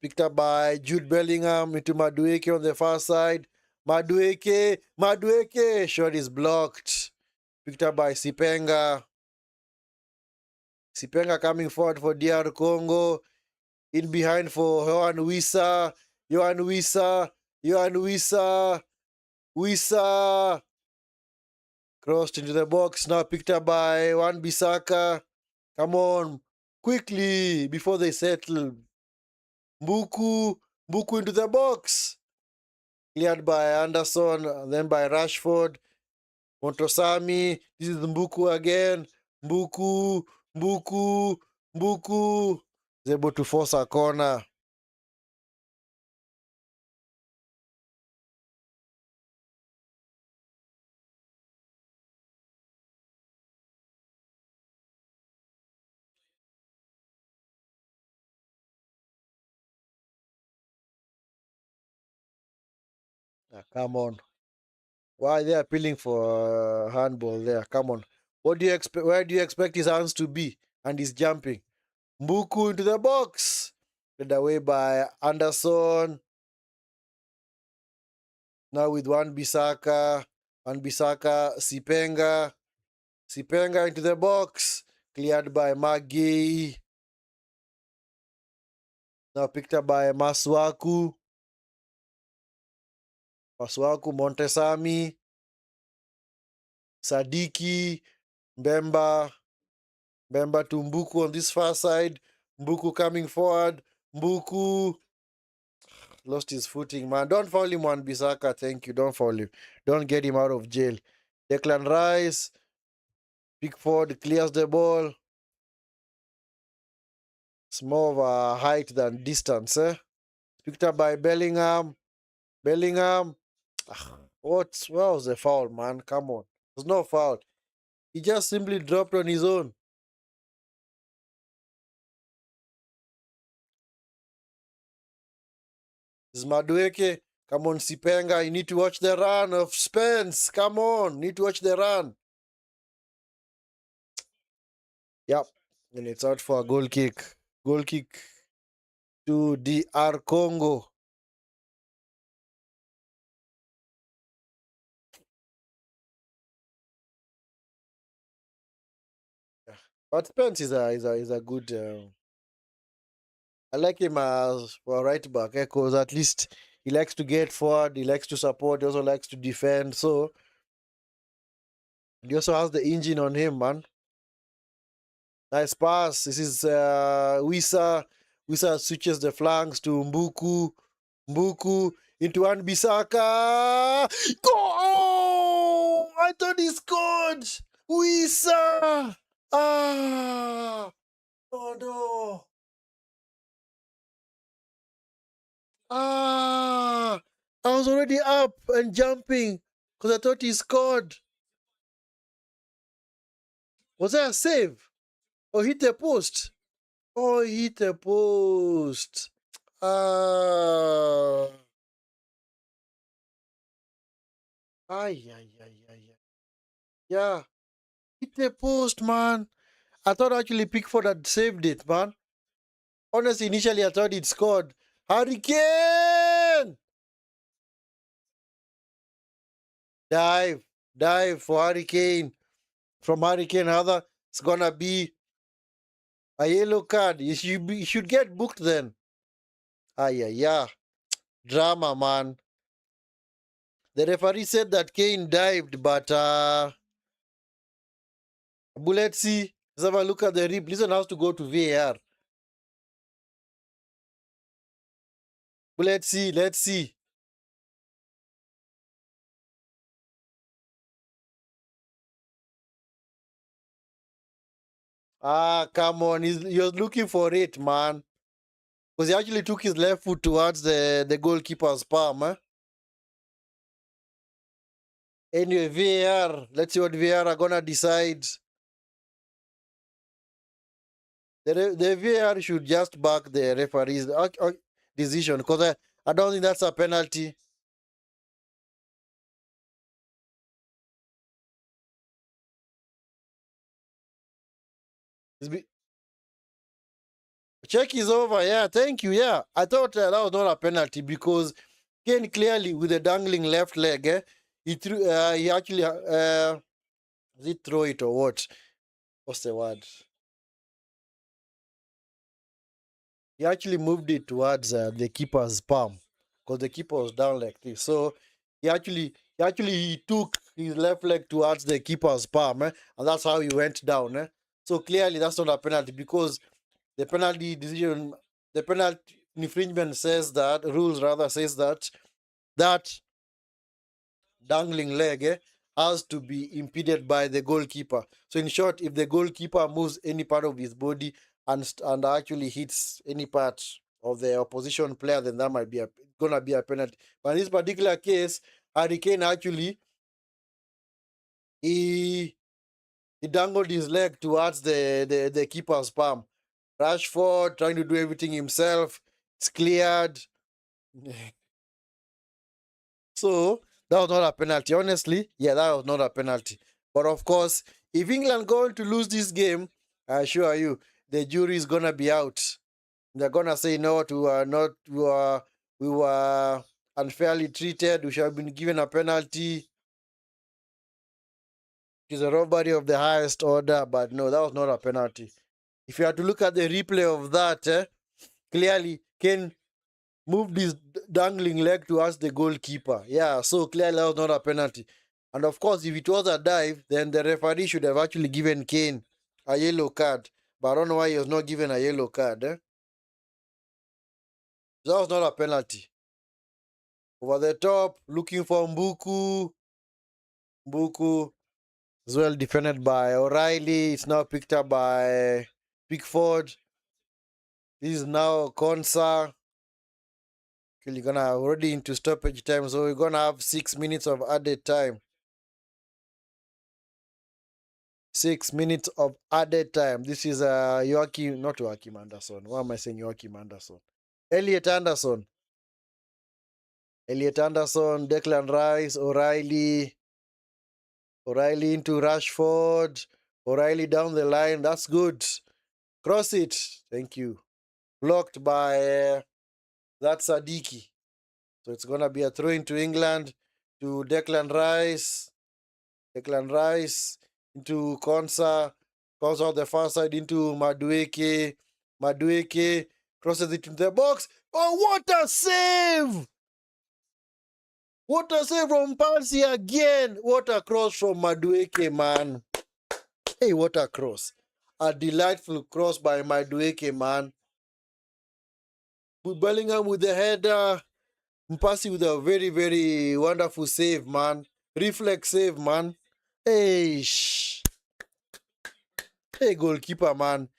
Picked up by Jude Bellingham into Madueke on the far side. Madueke. Shot is blocked. Picked up by Sipenga. Sipenga coming forward for DR Congo. In behind for Johan Wissa. Johan Wissa. Johan Wissa. Wissa. Crossed into the box. Now picked up by Wan-Bissaka. Come on. Quickly before they settle. Mbuku. Mbuku into the box. Cleared by Anderson. Then by Rashford. Montosami. This is Mbuku again. Mbuku. Mbuku. Mbuku. Is able to force a corner. Come on. Why they are appealing for handball there? Come on. What do you expect? Where do you expect his hands to be? And he's jumping. Mbuku into the box. Led away by Anderson. Now with Wan-Bissaka. Wan-Bissaka. Sipenga. Sipenga into the box. Cleared by Maggie. Now picked up by Masuaku. Masuaku, Montesami. Sadiki. Mbemba. Mbemba to Mbuku on this far side. Mbuku coming forward. Mbuku lost his footing, man. Don't foul him, Wan-Bissaka. Thank you. Don't foul him. Don't get him out of jail. Declan Rice. Pickford clears the ball. It's more of a height than distance, eh? Picked up by Bellingham. Bellingham. What was the foul, man? Come on. There's no foul. He just simply dropped on his own. This is Madueke. Come on, Sipenga. You need to watch the run of Spence. Come on. Need to watch the run. Yep. And it's out for a goal kick. Goal kick to DR Congo. But Spence is a good. I like him as for a right back because at least he likes to get forward. He likes to support. He also likes to defend. So he also has the engine on him, man. Nice pass. This is Wissa. Wissa switches the flanks to Mbuku. Mbuku into Wan-Bissaka. Goal! I thought he scored. Wissa. Ah. Oh no. Ah. I was already up and jumping because I thought he scored. Was that a save? Or hit the post? Oh, he hit the post. Ah. Ay, ay, ay, ay, ay. Yeah. Hit the post, man. I thought actually Pickford had saved it, man. Honestly, initially I thought he'd scored. Hurricane! Dive for Hurricane. From Hurricane, it's gonna be a yellow card. You should get booked then. Yeah. Drama, man. The referee said that Kane dived, but let's see. Let's have a look at the replay. Listen has to go to VAR. Let's see. Ah, come on. You're looking for it, man. Because he actually took his left foot towards the goalkeeper's palm. Eh? Anyway, VAR. Let's see what VAR are going to decide. The VAR should just back the referee's decision because I don't think that's a penalty. Check is over. Yeah, thank you. Yeah, I thought that was not a penalty because Kane clearly with the dangling left leg, he threw. He actually did throw it or what? What's the word? He actually moved it towards the keeper's palm because the keeper was down like this. So he took his left leg towards the keeper's palm, and that's how he went down. So clearly that's not a penalty because the penalty decision, the penalty infringement says that rules rather says that dangling leg has to be impeded by the goalkeeper. So in short, if the goalkeeper moves any part of his body and actually hits any part of the opposition player, then that might be gonna be a penalty. But in this particular case, Harry Kane actually he he dangled his leg towards the keeper's palm. Rashford trying to do everything himself. It's cleared. So that was not a penalty. Honestly, yeah, that was not a penalty. But of course, if England going to lose this game, I assure you, the jury is gonna be out. They're gonna say no to not we were unfairly treated. We should have been given a penalty. It's a robbery of the highest order. But no, that was not a penalty. If you had to look at the replay of that, clearly Kane moved his dangling leg towards the goalkeeper. Yeah, so clearly that was not a penalty. And of course, if it was a dive, then the referee should have actually given Kane a yellow card. But I don't know why he was not given a yellow card. That was not a penalty. Over the top, looking for Mbuku. Mbuku is well defended by O'Reilly. It's now picked up by Pickford. This is now Konsa. You're gonna already into stoppage time, so we're gonna have 6 minutes of added time. 6 minutes of added time. This is not Joachim Anderson. Why am I saying Joachim Anderson? Elliot Anderson. Elliot Anderson, Declan Rice, O'Reilly. O'Reilly into Rashford. O'Reilly down the line. That's good. Cross it. Thank you. Blocked by that Sadiki. So it's going to be a throw into England to Declan Rice. Declan Rice into Konsa. Konsa on the far side into Madueke. Madueke crosses it into the box. Oh, what a save! What a save from Palsy again. What a cross from Madueke, man. Hey, what a cross. A delightful cross by Madueke, man. Bellingham with the header. Mpasi with a very, very wonderful save, man. Reflex save, man. Hey, hey, goalkeeper, man.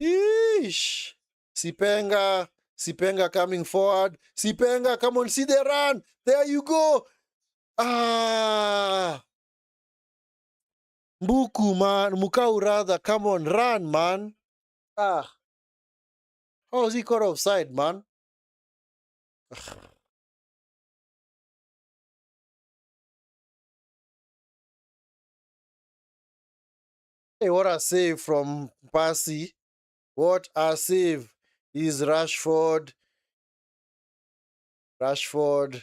Eesh. Sipenga coming forward. Sipenga, come on, see the run. There you go. Ah. Mbuku, man. Mukau, rather. Come on, run, man. Ah. How is he caught offside, man? Hey, what a save from Pasi. What a save. Is Rashford. Rashford.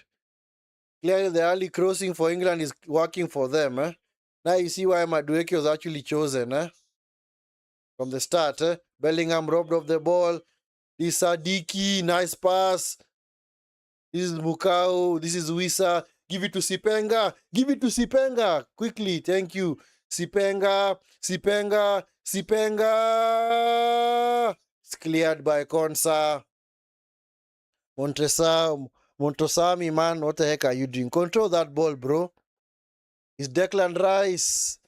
Clearly, the early crossing for England is working for them. Now you see why Madueke was actually chosen from the start. Bellingham robbed off the ball. This Sadiki, nice pass. This is Mukau. This is Wissa. Give it to Sipenga. Give it to Sipenga. Quickly. Thank you. Sipenga. Sipenga. Sipenga. It's cleared by Konsa. Montosami, man. What the heck are you doing? Control that ball, bro. It's Declan Rice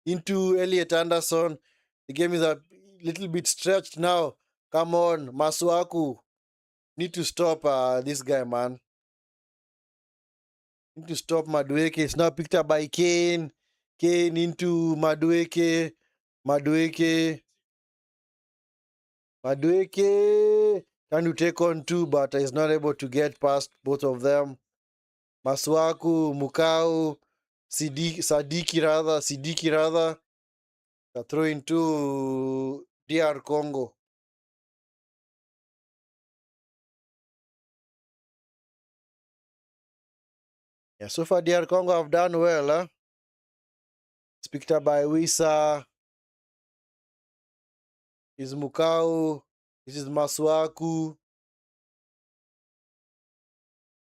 into Elliot Anderson. The game is a little bit stretched now. Come on, Masuaku. Need to stop this guy, man. Need to stop Madueke. It's now picked up by Kane. Kane into Madueke. Madueke. Madueke. Trying to take on two, but is not able to get past both of them. Masuaku, Mukau, Sidiki rather. A throw into DR Congo. Yeah, so far DR Congo have done well. It's picked up by Wissa. Is Mukau. This is Masuaku.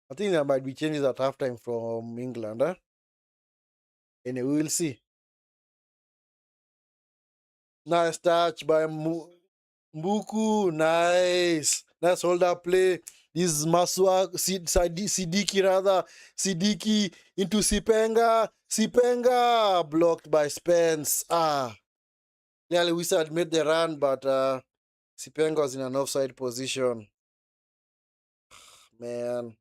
I think there might be changes at halftime from England. Anyway, we will see. Nice touch by Mbuku. Nice. Nice hold up play. This is Sidiki rather. Sidiki into Sipenga. Sipenga blocked by Spence. Clearly Wissa had made the run, but Sipenga was in an offside position. Man.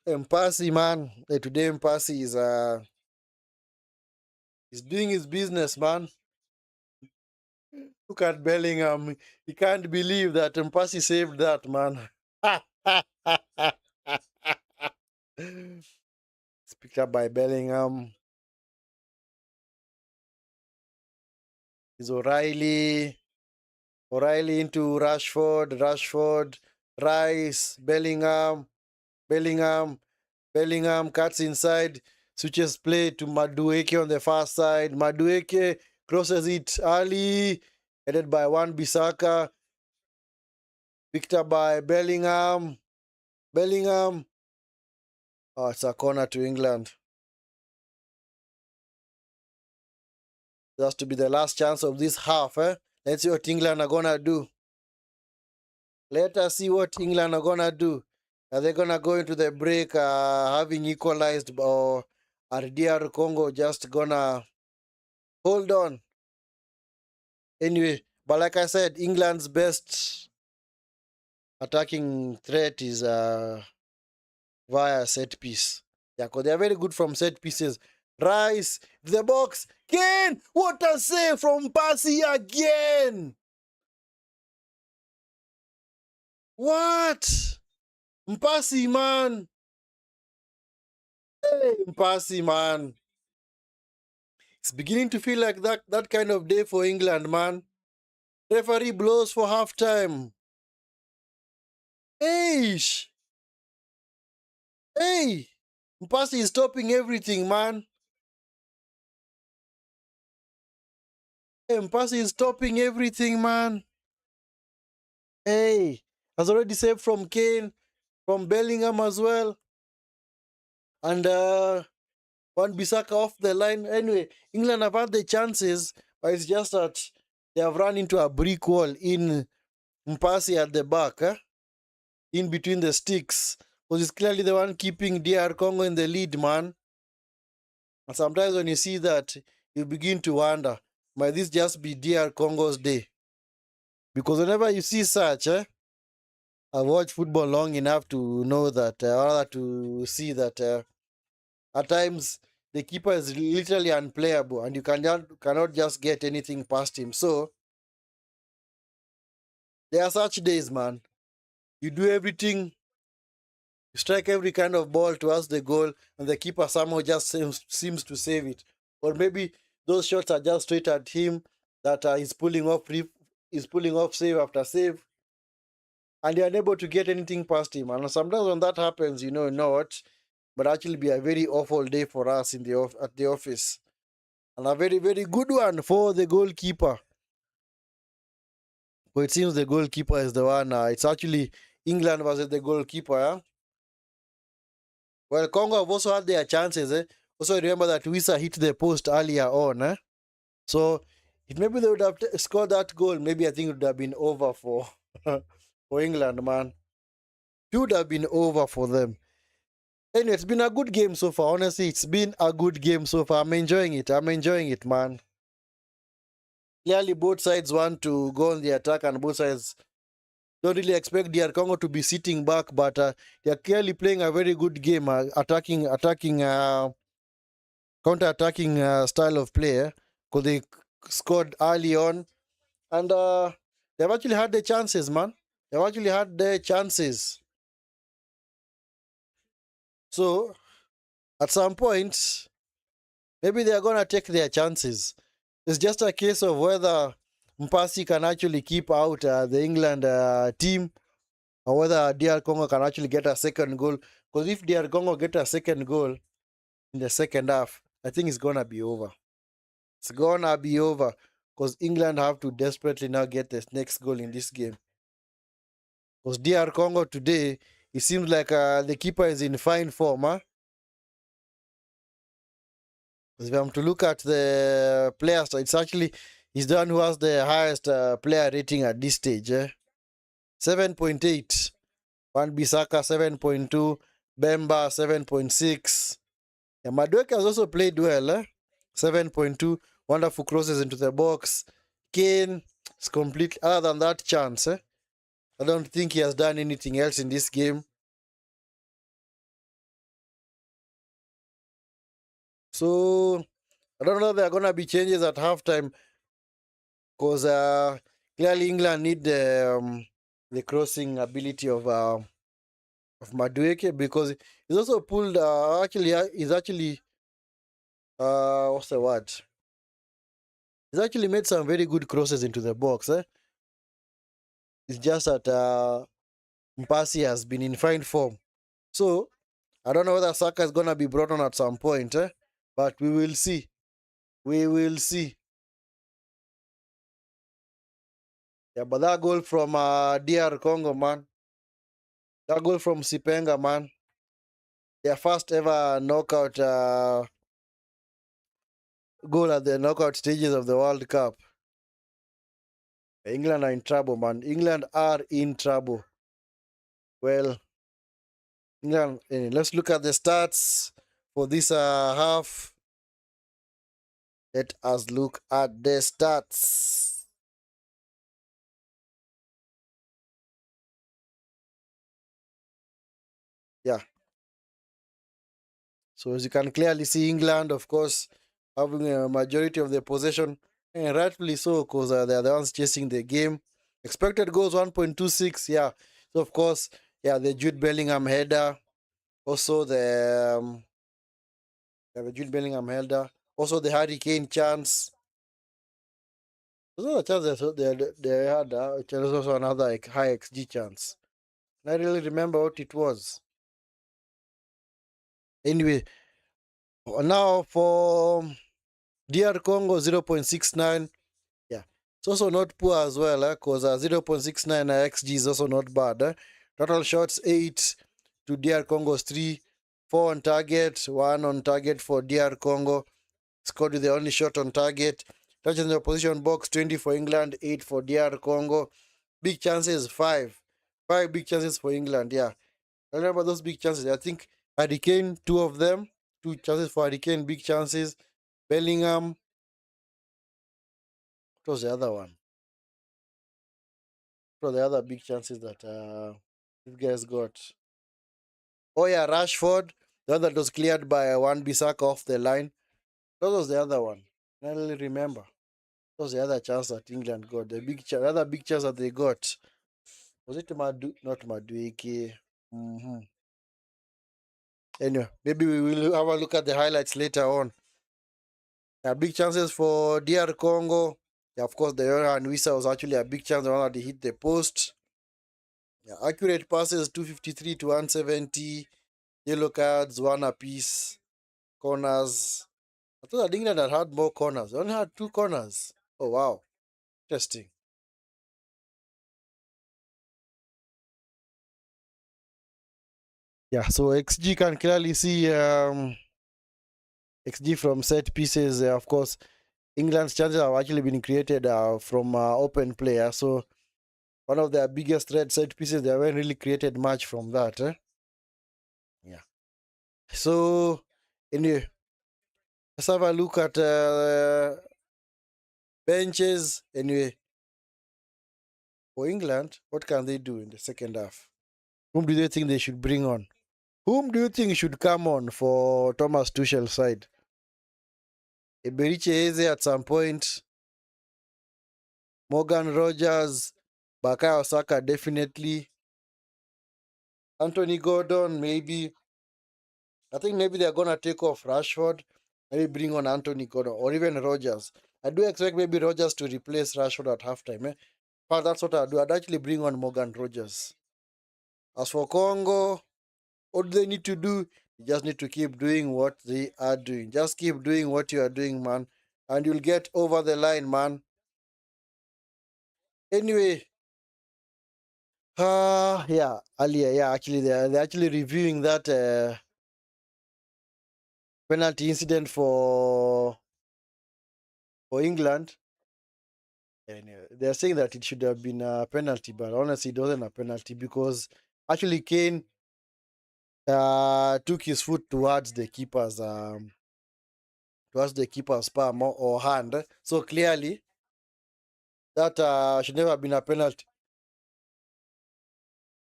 Mpasi, man. Today Mpasi is doing his business, man. Look at Bellingham. He can't believe that Mpasi saved that, man. It's picked up by Bellingham. Is O'Reilly. O'Reilly into Rashford. Rashford. Rice. Bellingham. Bellingham. Bellingham cuts inside. Switches play to Madueke on the far side. Madueke crosses it early. Headed by Wan-Bissaka. Picked up by Bellingham. Bellingham. Oh, it's a corner to England. That's to be the last chance of this half. Let's see what England are going to do. Let us see what England are going to do. Are they going to go into the break having equalized, or are DR Congo just going to hold on? Anyway, but like I said, England's best attacking threat is via set piece. Yeah, because they're very good from set pieces. Rice, the box. Kane! What a save from Percy again! What? Mpasi, man. Hey, Mpasi, man. It's beginning to feel like that kind of day for England, man. Referee blows for halftime. Eish! Hey! Mpasi is stopping everything, man. Hey, Mpasi is stopping everything, man. Hey! Has already saved from Kane, from Bellingham as well. And Wan-Bissaka off the line. Anyway, England have had the chances, but it's just that they have run into a brick wall in Mpasi at the back, in between the sticks. Because he's clearly the one keeping DR Congo in the lead, man. And sometimes when you see that, you begin to wonder, might this just be DR Congo's day? Because whenever you see such, I've watched football long enough to know that, or to see that at times the keeper is literally unplayable and you cannot just get anything past him. So there are such days, man. You do everything, you strike every kind of ball towards the goal, and the keeper somehow just seems to save it. Or maybe those shots are just straight at him that he's pulling off save after save, and you're unable to get anything past him. And sometimes when that happens, you know what? But actually be a very awful day for us at the office. And a very, very good one for the goalkeeper. But it seems the goalkeeper is the one. It's actually England versus the goalkeeper. Well, Congo have also had their chances. Also remember that Wissa hit the post earlier on. So if maybe they would have scored that goal, maybe I think it would have been over for for England, man. It would have been over for them. Anyway, it's been a good game so far. Honestly, it's been a good game so far. I'm enjoying it, man. Clearly, both sides want to go on the attack, and both sides don't really expect DR Congo to be sitting back, but they're clearly playing a very good game, attacking, counter-attacking style of play, because they scored early on, and they've actually had the chances, man. They've actually had the chances. So, at some point, maybe they're going to take their chances. It's just a case of whether Mpasi can actually keep out the England team, or whether DR Congo can actually get a second goal. Because if DR Congo get a second goal in the second half, I think it's going to be over. It's gonna be over because England have to desperately now get the next goal in this game. Because DR Congo today, it seems like the keeper is in fine form, huh? Because if I'm to look at the players, it's actually he's the one who has the highest player rating at this stage. 7.8. Wan Bissaka 7.2. Bemba 7.6. Yeah, Madueke has also played well. 7.2. Wonderful crosses into the box. Kane is complete. Other than that chance, I don't think he has done anything else in this game. So I don't know if there are gonna be changes at halftime because clearly England need the crossing ability of Madueke because he's also pulled. He's actually what's the word? He's actually made some very good crosses into the box. It's just that Mpasi has been in fine form. So I don't know whether Saka is gonna be brought on at some point, but we will see. We will see. Yeah, but that goal from DR Congo, man. That goal from Sipenga, man. Their first ever knockout goal at the knockout stages of the World Cup. England are in trouble, man. England are in trouble. Well, England, let's look at the stats for this half. Let us look at the stats. Yeah. So as you can clearly see, England, of course, having a majority of the possession, and rightfully so, because they are the ones chasing the game. Expected goals 1.26. Yeah. So of course, yeah, the Jude Bellingham header, also the Jude Bellingham header, also the Harry Kane chance. Those are the chances they had. There was also another high XG chance. I really remember what it was. Anyway, now for DR Congo 0.69. Yeah. It's also not poor as well, because 0.69 XG is also not bad. Total shots 8 to DR Congo's 3. 4 on target, 1 on target for DR Congo. Scored with the only shot on target. Touches in the opposition box 20 for England, 8 for DR Congo. Big chances 5. 5 big chances for England, yeah. I remember those big chances. I think Harry Kane, 2 of them. 2 chances for Harry Kane, big chances. Bellingham. What was the other one? What were the other big chances that these guys got? Oh yeah, Rashford. The one that was cleared by Wan Bissaka off the line. That was the other one. I don't really remember. That was the other chance that England got. The other big chance that they got. Was it not Madueke? Mm-hmm. Anyway, maybe we will have a look at the highlights later on. Big chances for DR Congo. Yeah, of course, the Johan Wissa was actually a big chance. The one that they hit the post. Yeah, accurate passes 253 to 170. Yellow cards, 1 apiece. Corners. I thought that England had more corners. They only had 2 corners. Oh, wow. Interesting. Yeah, so XG can clearly see XG from set pieces. Of course, England's chances have actually been created from open player. So one of their biggest red set pieces, they haven't really created much from that. Yeah. So anyway, let's have a look at benches. Anyway, for England, what can they do in the second half? Whom do they think they should bring on? Whom do you think should come on for Thomas Tuchel's side? Eberiche Eze at some point, Morgan Rogers, Bakayo Saka definitely, Anthony Gordon maybe. I think maybe they're gonna take off Rashford, maybe bring on Anthony Gordon or even Rogers. I do expect maybe Rogers to replace Rashford at halftime. But that's what I'd do. I'd actually bring on Morgan Rogers. As for Congo, what do they need to do? You just need to keep doing what they are doing. Just keep doing what you are doing, man. and you'll get over the line, man. Anyway, yeah, earlier, yeah, actually, they're actually reviewing that penalty incident for England. And they're saying that it should have been a penalty, but honestly, it wasn't a penalty because actually Kane took his foot towards the keeper's palm or hand. So clearly, that should never have been a penalty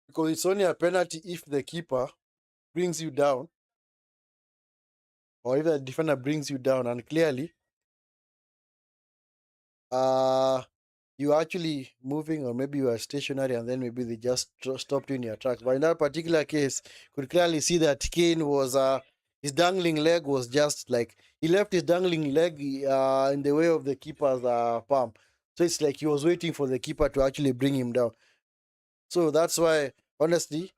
because it's only a penalty if the keeper brings you down or if the defender brings you down, and clearly, uh, you are actually moving or maybe you are stationary and then maybe they just stopped you in your tracks. But in that particular case, could clearly see that Kane was his dangling leg was just like he left his dangling leg in the way of the keeper's palm. So it's like he was waiting for the keeper to actually bring him down. So that's why, honestly,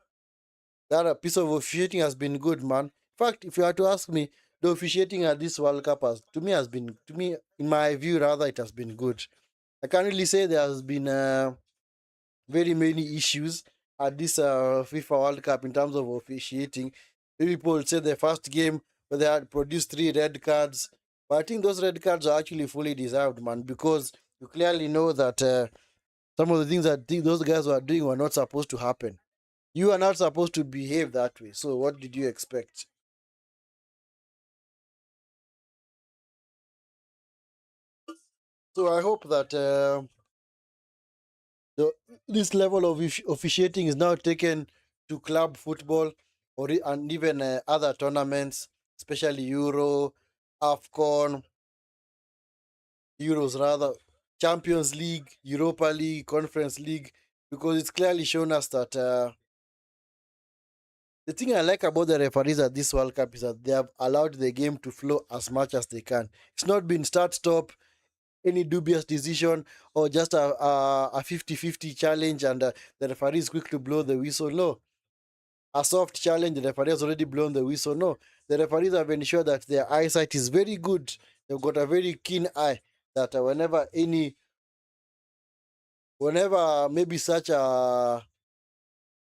that piece of officiating has been good, man. In fact, if you had to ask me, the officiating at this World Cup to me, in my view, rather, it has been good. I can't really say there has been very many issues at this FIFA World Cup in terms of officiating. Maybe people would say the first game where they had produced 3 red cards, but I think those red cards are actually fully deserved, man, because you clearly know that some of the things that those guys were doing were not supposed to happen. You are not supposed to behave that way. So what did you expect? So I hope that the, this level of officiating is now taken to club football and even other tournaments, especially AFCON, Euros rather, Champions League, Europa League, Conference League, because it's clearly shown us that the thing I like about the referees at this World Cup is that they have allowed the game to flow as much as they can. It's not been start stop, any dubious decision, or just a 50-50 challenge and the referee is quick to blow the whistle. No, a soft challenge, the referee has already blown the whistle. No, the referees have ensured that their eyesight is very good. They've got a very keen eye that whenever maybe such an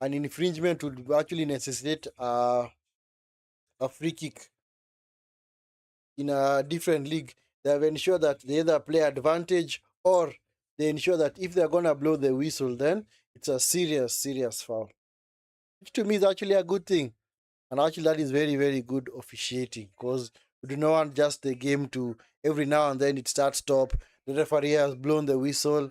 infringement would actually necessitate a free kick in a different league, they have ensured that they either play advantage or they ensure that if they're gonna blow the whistle, then it's a serious, serious foul. Which to me is actually a good thing. And actually that is very, very good officiating because we do not want just the game to every now and then it starts stop. The referee has blown the whistle.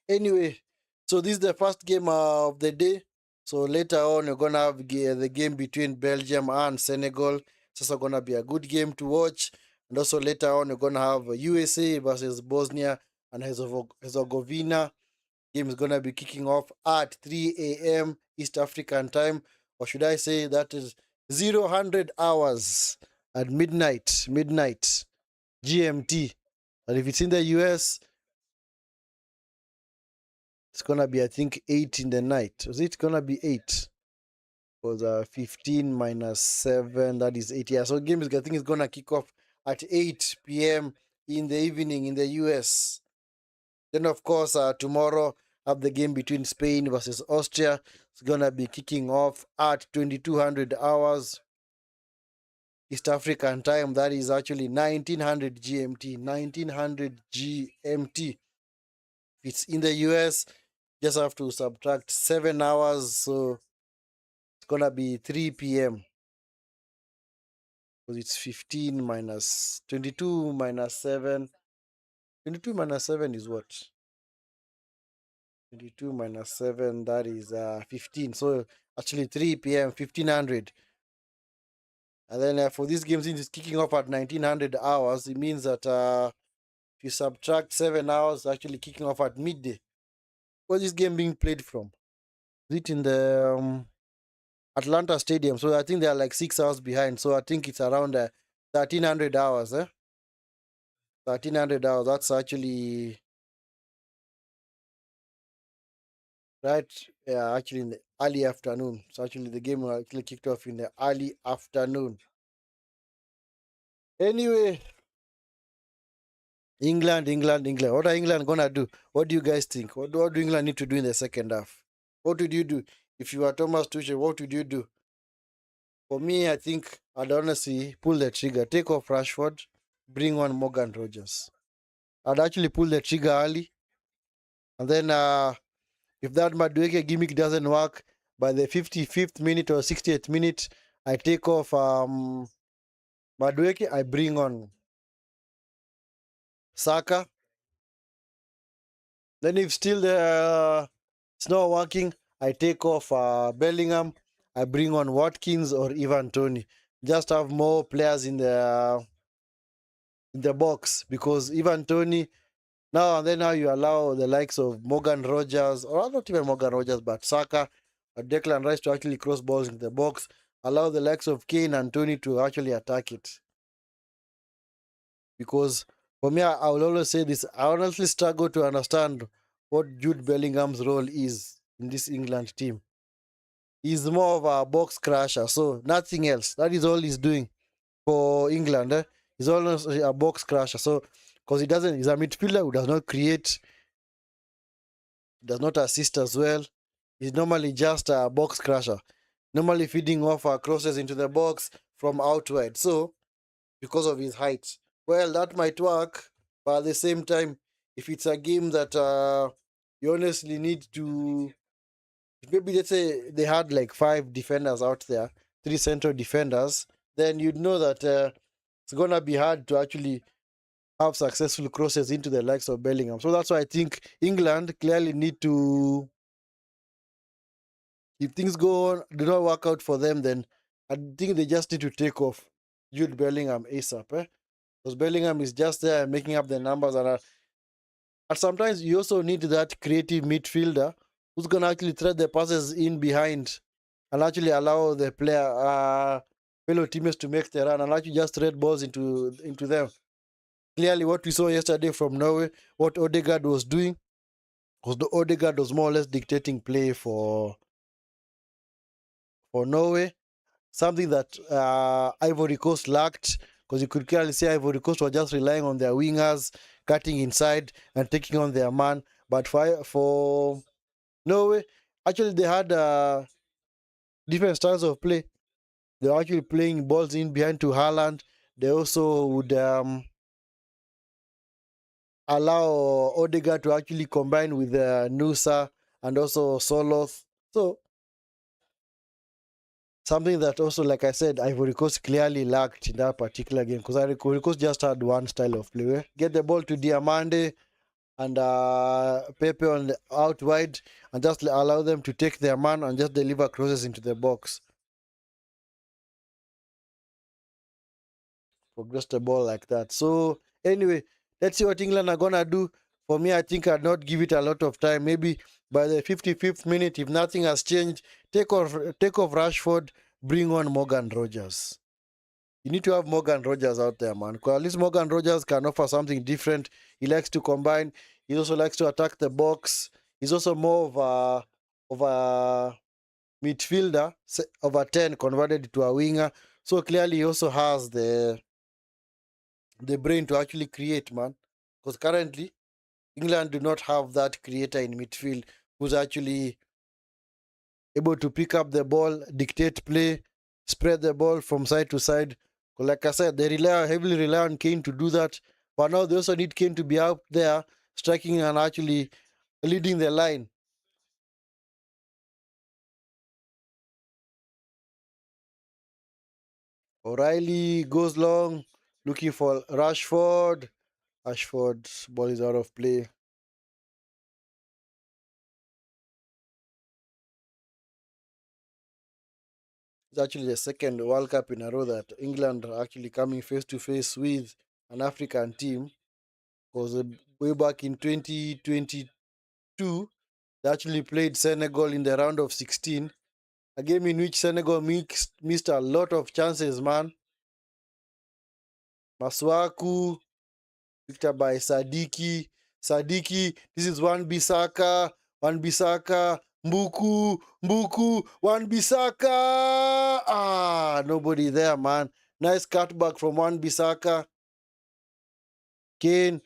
Anyway, so this is the first game of the day. So later on, you're gonna have the game between Belgium and Senegal. It's also gonna be a good game to watch. And also later on, you're gonna have USA versus Bosnia and Herzegovina. Game is gonna be kicking off at 3 a.m. East African time, or should I say that is 0 hours at midnight GMT. And if it's in the US, it's gonna be, I think, 8 in the night. Was it gonna be 8? Because 15 minus 7, that is 8. Yeah, so game is, I think, is gonna kick off at 8 p.m. in the evening in the US. Then, of course, tomorrow have the game between Spain versus Austria. It's gonna be kicking off at 2200 hours East African time. That is actually 1900 GMT. 1900 GMT. If it's in the US, just have to subtract 7 hours, so it's gonna be 3 p.m. because it's 15 minus 22 minus 7. 22 minus 7 is what? 22 minus 7, that is 15. So actually 3 p.m. 1500. And then for this game, since it's kicking off at 1900 hours, it means that if you subtract 7 hours, actually kicking off at midday. Where's this game being played from? Is it in the Atlanta Stadium? So I think they are like 6 hours behind. So I think it's around 1300 hours. 1300 hours. That's actually right. Yeah, actually in the early afternoon. So actually the game actually kicked off in the early afternoon. Anyway, England. What are England gonna do? What do you guys think? What do England need to do in the second half? What would you do if you were Thomas Tuchel? What would you do? For me, I think I'd honestly pull the trigger, take off Rashford, bring on Morgan Rogers. I'd actually pull the trigger early, and then if that Madueke gimmick doesn't work, by the 55th minute or 68th minute, I take off Madueke, I bring on Saka. Then if still it's not working, I take off Bellingham, I bring on Watkins or even Tony. Just have more players in the box, because even Tony, now and then now you allow the likes of Morgan Rogers, or not even Morgan Rogers, but Saka or Declan Rice to actually cross balls into the box, allow the likes of Kane and Tony to actually attack it. Because for me, I will always say this, I honestly struggle to understand what Jude Bellingham's role is in this England team. He's more of a box crusher, so nothing else. That is all he's doing for England. He's always a box crusher. So, because he's a midfielder who does not create, does not assist as well. He's normally just a box crusher, normally feeding off crosses into the box from out wide. So, because of his height, well, that might work, but at the same time, if it's a game that you honestly need to, maybe let's say they had like 5 defenders out there, 3 central defenders, then you'd know that it's gonna be hard to actually have successful crosses into the likes of Bellingham. So that's why I think England clearly need to, if things do not work out for them, then I think they just need to take off Jude Bellingham ASAP. Because Bellingham is just there making up the numbers, and sometimes you also need that creative midfielder who's gonna actually thread the passes in behind and actually allow the fellow teammates to make the run and actually just thread balls into them. Clearly, what we saw yesterday from Norway, what Odegaard was doing, was Odegaard was more or less dictating play for Norway. Something that Ivory Coast lacked, because you could clearly see Ivory Coast were just relying on their wingers, cutting inside and taking on their man. But for Norway, actually they had different styles of play. They were actually playing balls in behind to Haaland. They also would allow Odegaard to actually combine with Nusa and also Soloth. So something that also, like I said, Ivory Coast clearly lacked in that particular game, because Ivory Coast just had one style of play. Get the ball to Diamande and Pepe on the out wide, and just allow them to take their man and just deliver crosses into the box. Progress the ball like that. So anyway, let's see what England are gonna do. For me, I think I'd not give it a lot of time. Maybe by the 55th minute, if nothing has changed, take off Rashford, bring on Morgan Rogers. You need to have Morgan Rogers out there, man. Because at least Morgan Rogers can offer something different. He likes to combine. He also likes to attack the box. He's also more of a midfielder, of a 10 converted to a winger. So clearly he also has the brain to actually create, man. Because currently, England do not have that creator in midfield who's actually able to pick up the ball, dictate play, spread the ball from side to side. Like I said, they heavily rely on Kane to do that. But now they also need Kane to be out there, striking and actually leading the line. O'Reilly goes long, looking for Rashford. Rashford's ball is out of play. It's actually the second World Cup in a row that England are actually coming face to face with an African team. Because way back in 2022, they actually played Senegal in the round of 16. A game in which Senegal missed a lot of chances, man. Maswaku, Victor by Sadiki. Sadiki, this is Wan Bissaka. Mbuku, Wan Bissaka. Nobody there, man. Nice cutback from Wan-Bissaka. Kane,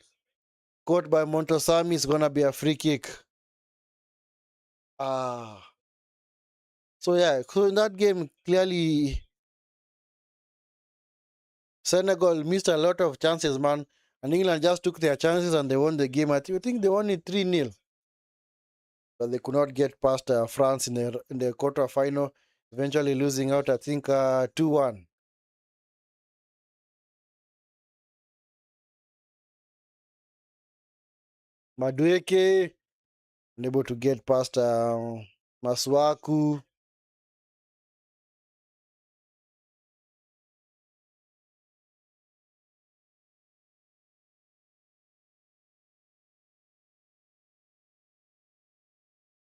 caught by Montosami. It's going to be a free kick. So yeah, so in that game, clearly Senegal missed a lot of chances, man. And England just took their chances and they won the game. I think they won it 3-0. But they could not get past France in the quarter final, eventually losing out, I think, 2-1. Madueke, unable to get past Masuaku.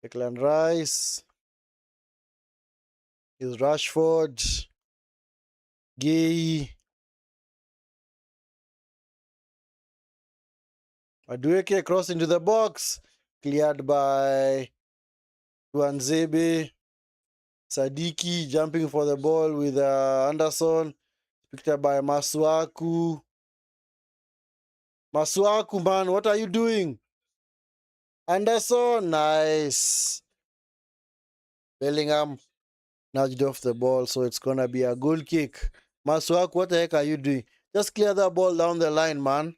Declan Rice. Is Rashford. Gay. Madueke cross into the box. Cleared by Tuanzebe. Sadiki jumping for the ball with Anderson. Picked up by Masuaku. Masuaku, man, what are you doing? Anderson, nice. Bellingham nudged off the ball, so it's going to be a goal kick. Masuaku, what the heck are you doing? Just clear that ball down the line, man.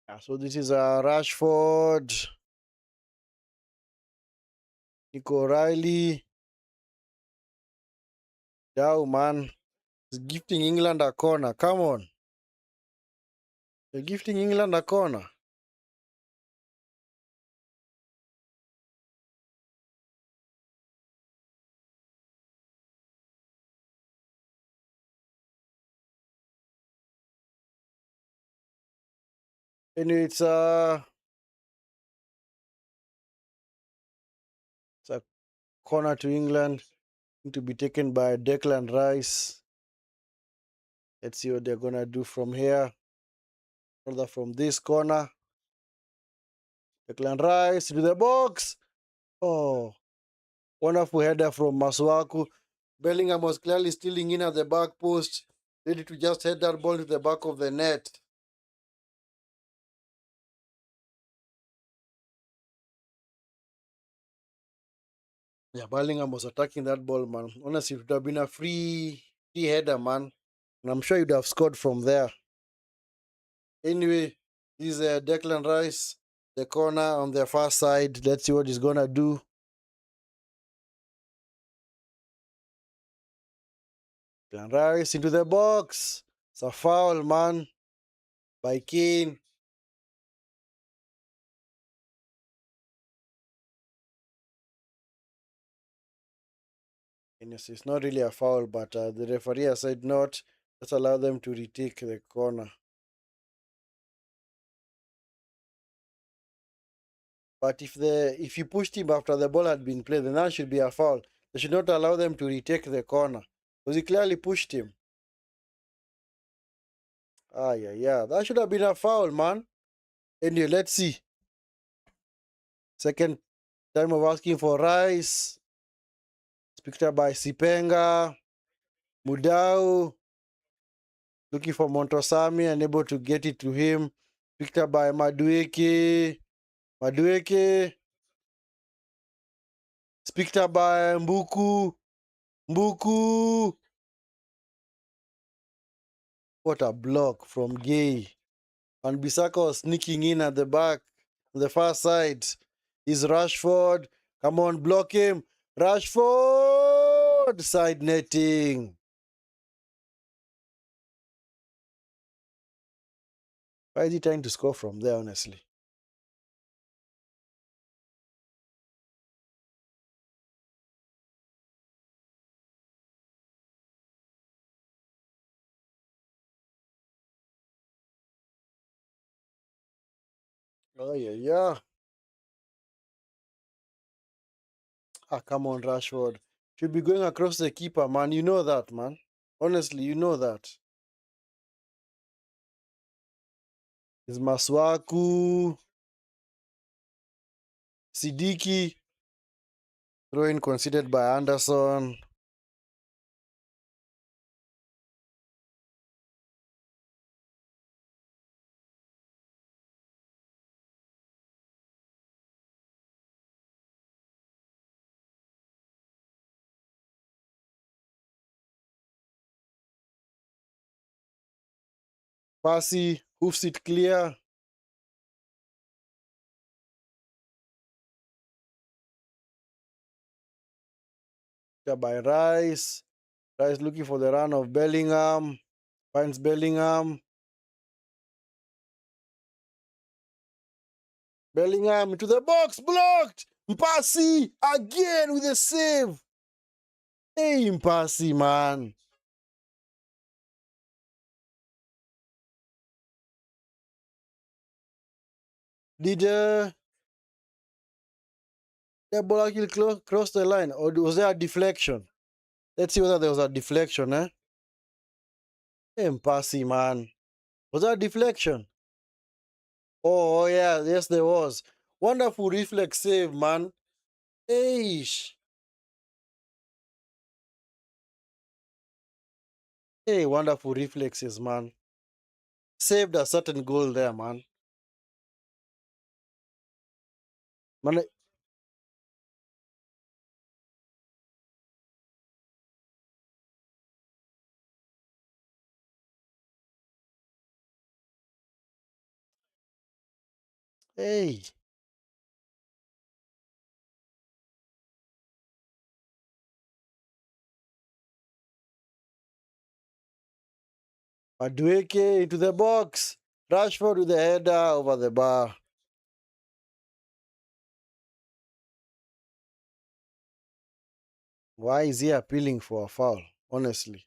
Yeah, so this is Rashford, Nico O'Reilly. Dow, man. He's gifting England a corner. Come on. You're gifting England a corner. Anyway, it's a corner to England to be taken by Declan Rice. Let's see what they're going to do from here. Further from this corner. Declan Rice to the box. Oh, wonderful header from Masuaku. Bellingham was clearly stealing in at the back post. Ready to just head that ball to the back of the net. Yeah, Bellingham was attacking that ball, man. Honestly, it would have been a free header, man. And I'm sure you'd have scored from there. Anyway, this is Declan Rice, the corner on the far side. Let's see what he's going to do. Declan Rice into the box. It's a foul, man, by Kane. And it's not really a foul, but the referee has said not. Let's allow them to retake the corner. But if you pushed him after the ball had been played, then that should be a foul. They should not allow them to retake the corner. Because he clearly pushed him. Yeah. That should have been a foul, man. Anyway, let's see. Second time of asking for Rice. It's picked up by Sipenga. Mudau. Looking for Montosami, unable to get it to him. Picked up by Madueke. It's picked up by Mbuku. What a block from Gay. And Bissaka was sneaking in at the back, on the far side. Is Rashford. Come on, block him. Rashford! Side netting. Why is he trying to score from there, honestly? Oh, yeah, yeah. Ah, come on, Rashford. Should be going across the keeper, man. You know that, man. Honestly, you know that. It's Maswaku, Sidiki, throw-in conceded by Anderson. Passy, hoofs it clear. By Rice. Rice looking for the run of Bellingham. Finds Bellingham. Bellingham into the box. Blocked. Mpasi again with a save. Hey, Mpasi, man. Did the ball actually cross the line? Or was there a deflection? Let's see whether there was a deflection, eh? Hey, Mpasi, man. Was that a deflection? Oh, yeah. Yes, there was. Wonderful reflex save, man. Eish. Hey, wonderful reflexes, man. Saved a certain goal there, man. Man, hey. Madueke into the box. Rashford with the header over the bar. Why is he appealing for a foul? Honestly.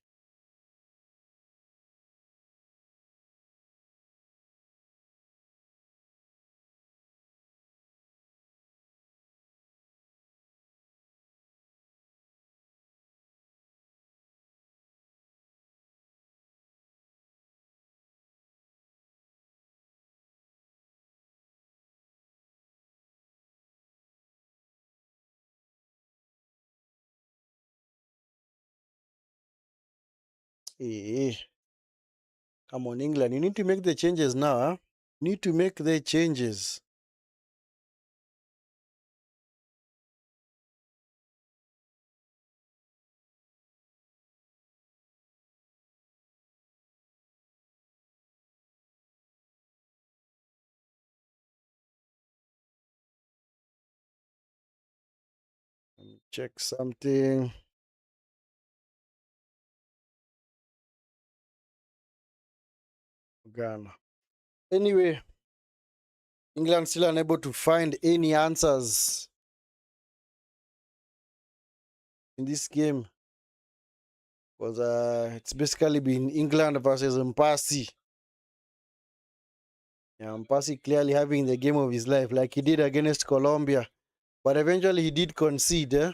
Hey, come on, England. You need to make the changes now, huh? Need to make the changes. Check something. Ghana. Anyway, England still unable to find any answers in this game. Because it's basically been England versus Mpasi. Yeah, Mpasi clearly having the game of his life like he did against Colombia. But eventually he did concede. Eh?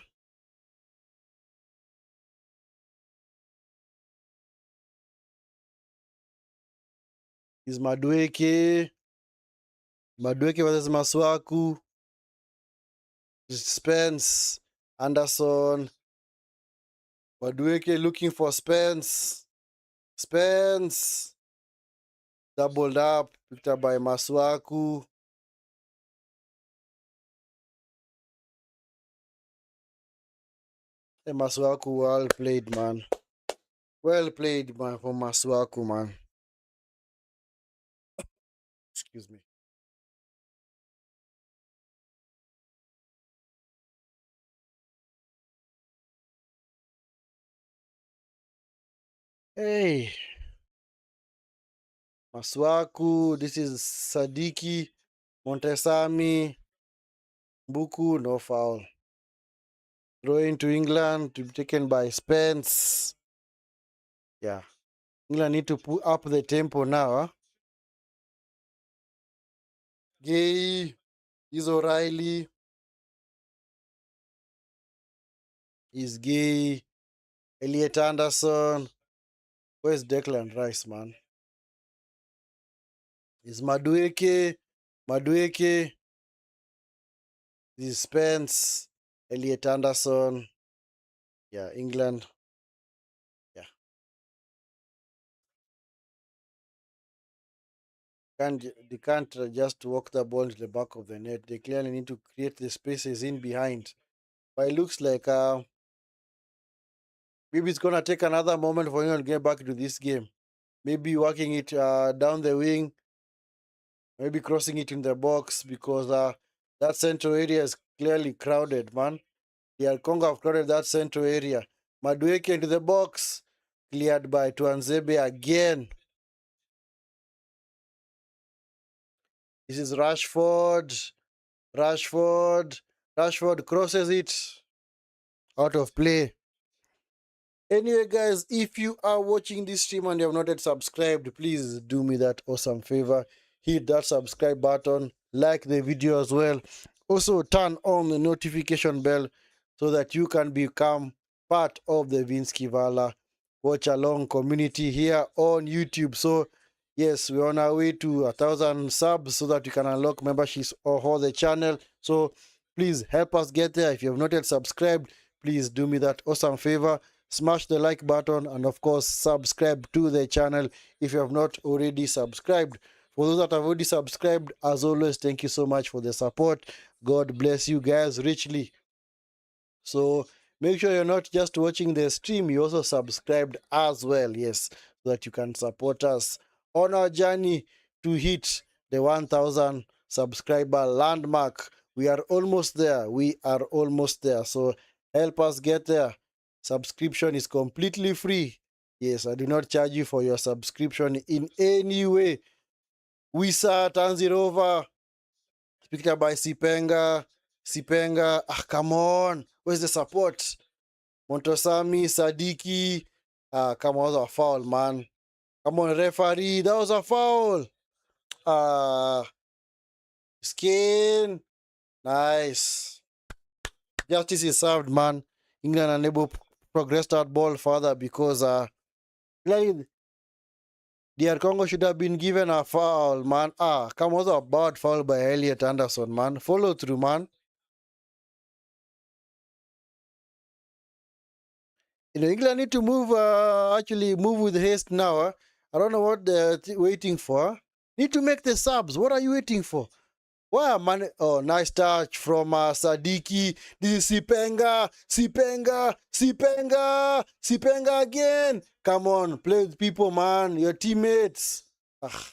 Is Madueke. Madueke versus Maswaku. Spence. Anderson. Madueke looking for Spence. Spence. Doubled up. Picked up by Maswaku. Hey, Maswaku, well played, man. Well played, man, for Maswaku, man. Excuse me. Hey. Masuaku. This is Sadiki. Montesami. Buku, no foul. Throw into England to be taken by Spence. Yeah. England need to put up the tempo now. Huh? Gay. Is O'Reilly. Is Gay. Elliot Anderson. Where's Declan Rice, man? Is Madueke. Madueke. This is Spence. Elliot Anderson. Yeah, England. Yeah. They can't just walk the ball into the back of the net. They clearly need to create the spaces in behind. But it looks like maybe it's going to take another moment for England to get back into this game. Maybe working it down the wing. Maybe crossing it in the box because that central area is clearly crowded, man. DR Congo have crowded that central area. Madueke into the box. Cleared by Tuanzebe again. This is Rashford. Rashford crosses it. Out of play. Anyway, guys, if you are watching this stream and you have not yet subscribed, please do me that awesome favor. Hit that subscribe button, like the video as well. Also, turn on the notification bell so that you can become part of the Vinskey Valor Watchalong community here on YouTube. So, yes, we're on our way to 1,000 subs so that we can unlock memberships of the channel. So, please help us get there. If you have not yet subscribed, please do me that awesome favor. Smash the like button and of course subscribe to the channel if you have not already subscribed. For those that have already subscribed, as always, thank you so much for the support. God bless you guys richly. So make sure you're not just watching the stream, you also subscribed as well, yes, so that you can support us on our journey to hit the 1,000 subscriber landmark. We are almost there. We are almost there. So help us get there. Subscription is completely free. Yes, I do not charge you for your subscription in any way. Wissa turns it over. Picked up by Sipenga. Sipenga. Ah, come on. Where's the support? Montosami, Sadiki. Ah, come on, that was a foul, man. Come on, referee. That was a foul. Ah, Kane. Nice. Justice is served, man. England unable to progress that ball further because like DR Congo should have been given a foul, man. Ah, come on, a bad foul by Elliot Anderson, man. Follow through, man. You know, England need to move, actually move with haste now. I don't know what they're waiting for. Need to make the subs. What are you waiting for? Wow, man. Oh, nice touch from Sadiki. This is Sipenga. Sipenga. Sipenga. Sipenga again. Come on, play with people, man. Your teammates. Ah,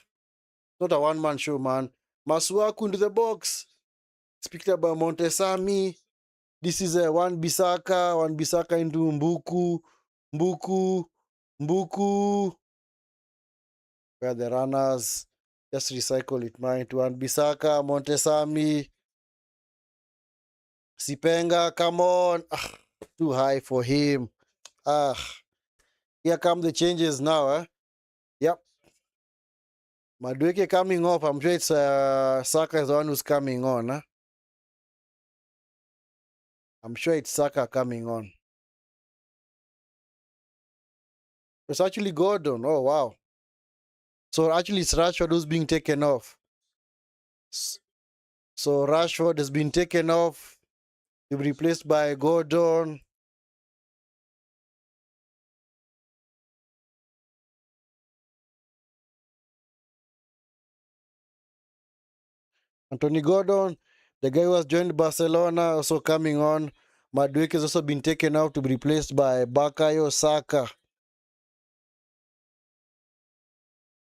not a one-man show, man. Masuaku into the box. It's picked up by Montesami. This is a one Bisaka into Mbuku. Mbuku. Where the runners. Just recycle it, man. To one Bisaka, Montesami. Sipenga, come on. Ah, too high for him. Ah, here come the changes now. Yep. Madueke coming off. I'm sure it's Saka is the one who's coming on. I'm sure it's Saka coming on. It's actually Gordon. Oh, wow. So actually it's Rashford who's being taken off. So Rashford has been taken off. He'll be replaced by Gordon. Anthony Gordon, the guy who has joined Barcelona, also coming on. Madueke has also been taken out to be replaced by Bukayo Saka.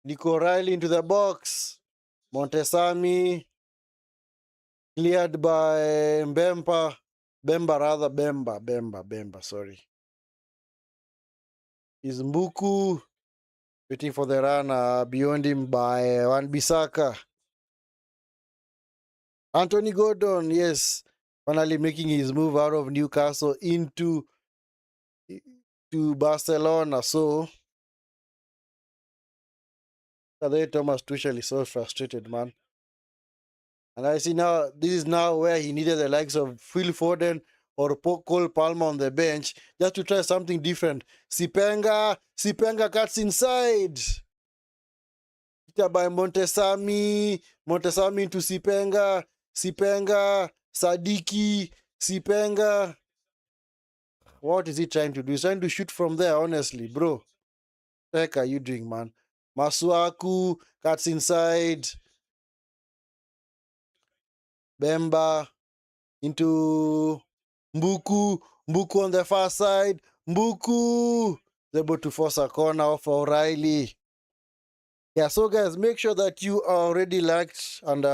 Nico Riley into the box. Montesami cleared by Bemba, sorry. Is Mbuku. Waiting for the run beyond him by Wan-Bissaka. Anthony Gordon, yes, finally making his move out of Newcastle into to Barcelona. So, the Thomas Tuchel is so frustrated, man. And I see now, this is now where he needed the likes of Phil Foden or Cole Palmer on the bench just to try something different. Sipenga cuts inside. By Montesami into Sipenga, Sadiki, Sipenga. What is he trying to do? He's trying to shoot from there, honestly, bro. What the heck are you doing, man? Masuaku cuts inside. Bemba into Mbuku. Mbuku on the far side. Mbuku is able to force a corner off O'Reilly. Yeah, so guys, make sure that you are already liked and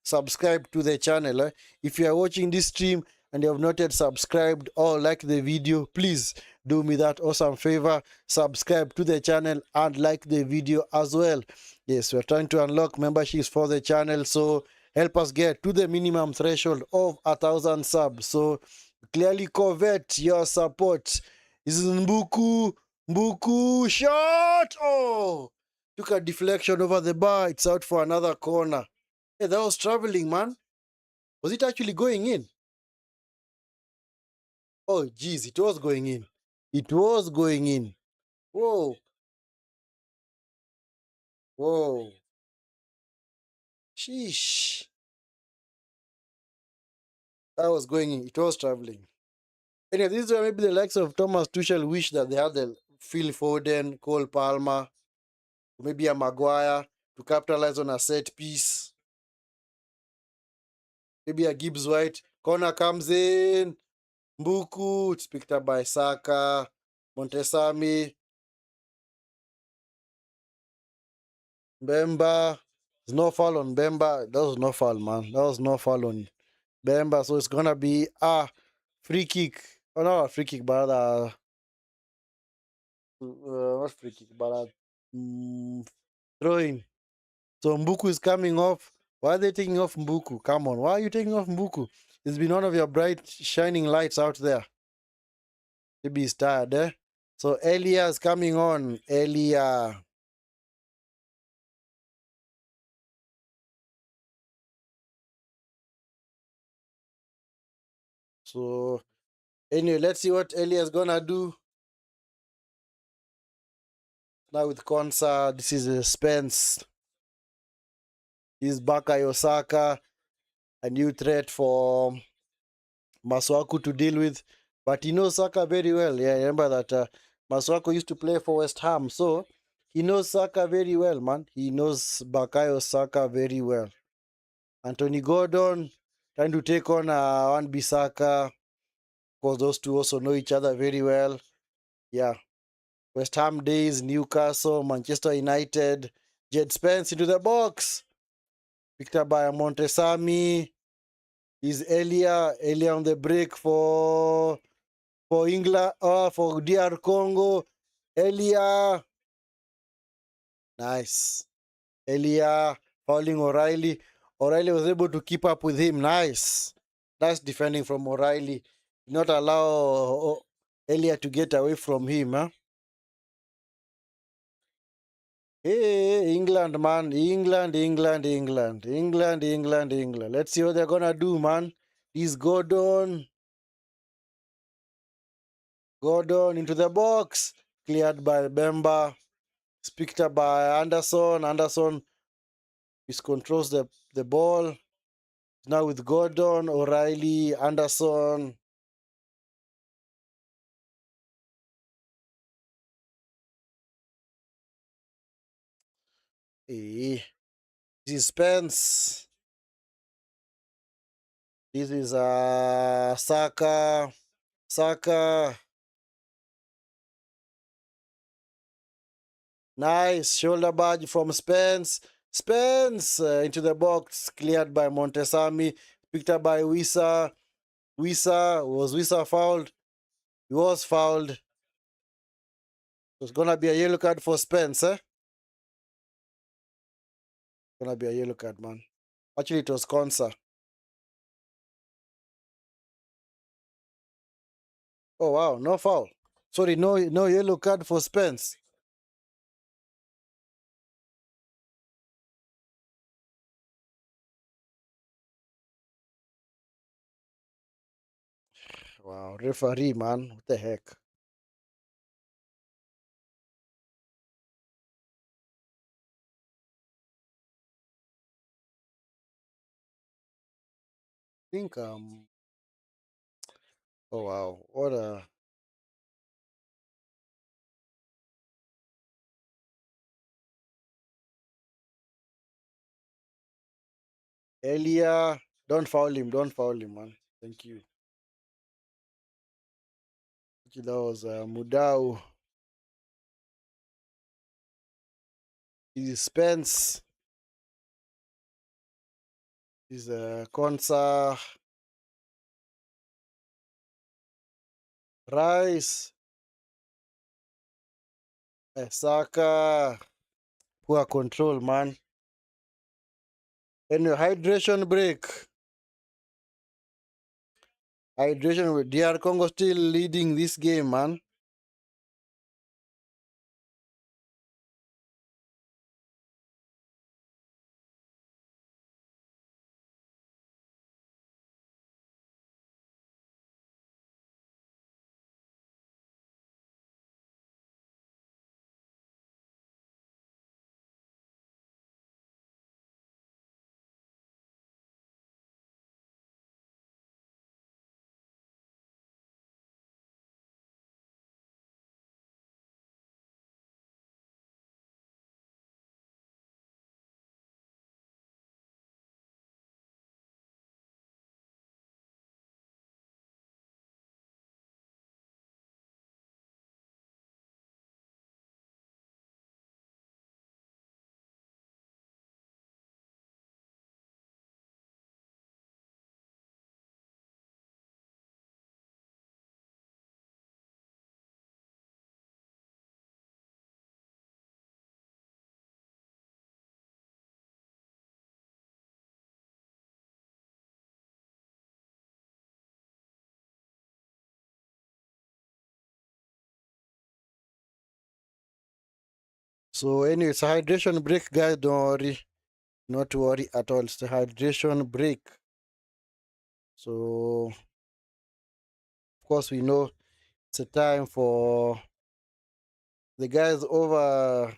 subscribed to the channel. If you are watching this stream and you have not yet subscribed or liked the video, please do me that awesome favor. Subscribe to the channel and like the video as well. Yes, we're trying to unlock memberships for the channel, so help us get to the minimum threshold of 1,000 subs. So clearly covet your support. This is Mbuku shot. Oh, took a deflection over the bar. It's out for another corner. Hey, that was traveling, man. Was it actually going in? Oh, geez, it was going in. It was going in. Whoa. Whoa. Sheesh. That was going in. It was traveling. Anyway, this is where maybe the likes of Thomas Tuchel wish that they had the Phil Foden, Cole Palmer, maybe a Maguire to capitalize on a set piece. Maybe a Gibbs White. Corner comes in. Mbuku. It's picked up by Saka. Montesami. Bemba. There's no foul on Bemba. That was no foul, man. That was no foul on Bemba. So it's going to be a free kick. Oh, not a free kick, but not free kick, but throw-in. So Mbuku is coming off. Why are they taking off Mbuku? Come on. Why are you taking off Mbuku? It's been one of your bright, shining lights out there. Maybe he's tired, eh? So Elia is coming on. Elia. So anyway, let's see what Elia is gonna do. Now with Konsa, this is Spence. He's Bukayo Saka, a new threat for Masuaku to deal with. But he knows Saka very well. Yeah, remember that Masuaku used to play for West Ham. So he knows Saka very well, man. He knows Bukayo Saka very well. Anthony Gordon trying to take on Wan-Bissaka. Of course, those two also know each other very well. Yeah. West Ham days, Newcastle, Manchester United. Jed Spence into the box. Picked up by Montesami. Is Elia on the break for England, for DR Congo. Elia. Nice. Elia fouling O'Reilly. O'Reilly was able to keep up with him. Nice. Nice defending from O'Reilly. Not allow Elia to get away from him, huh? Hey, England, man. England. Let's see what they're gonna do, man. Is Gordon into the box. Cleared by Bemba. It's picked up by Anderson. Anderson controls the ball. Now with Gordon, O'Reilly, Anderson. Hey, this is Spence. This is Saka. Saka. Nice shoulder badge from Spence. Spence into the box, cleared by Montesami, picked up by Wissa. Was Wissa fouled? He was fouled. It's gonna be a yellow card for Spence, eh? Gonna be a yellow card, man. Actually, it was Konsa. Oh wow, no foul. Sorry, no yellow card for Spence. Wow, referee, man. What the heck? I think oh wow. What a Elia. Don't foul him, man. Thank you. That was Mudau. This is Spence. This is Konsa. Rice. Saka. Poor control, man. And hydration break. Hydration with DR Congo still leading this game, man. So anyway, it's a hydration break, guys. Don't worry. Not to worry at all. It's a hydration break. So of course we know it's a time for the guys over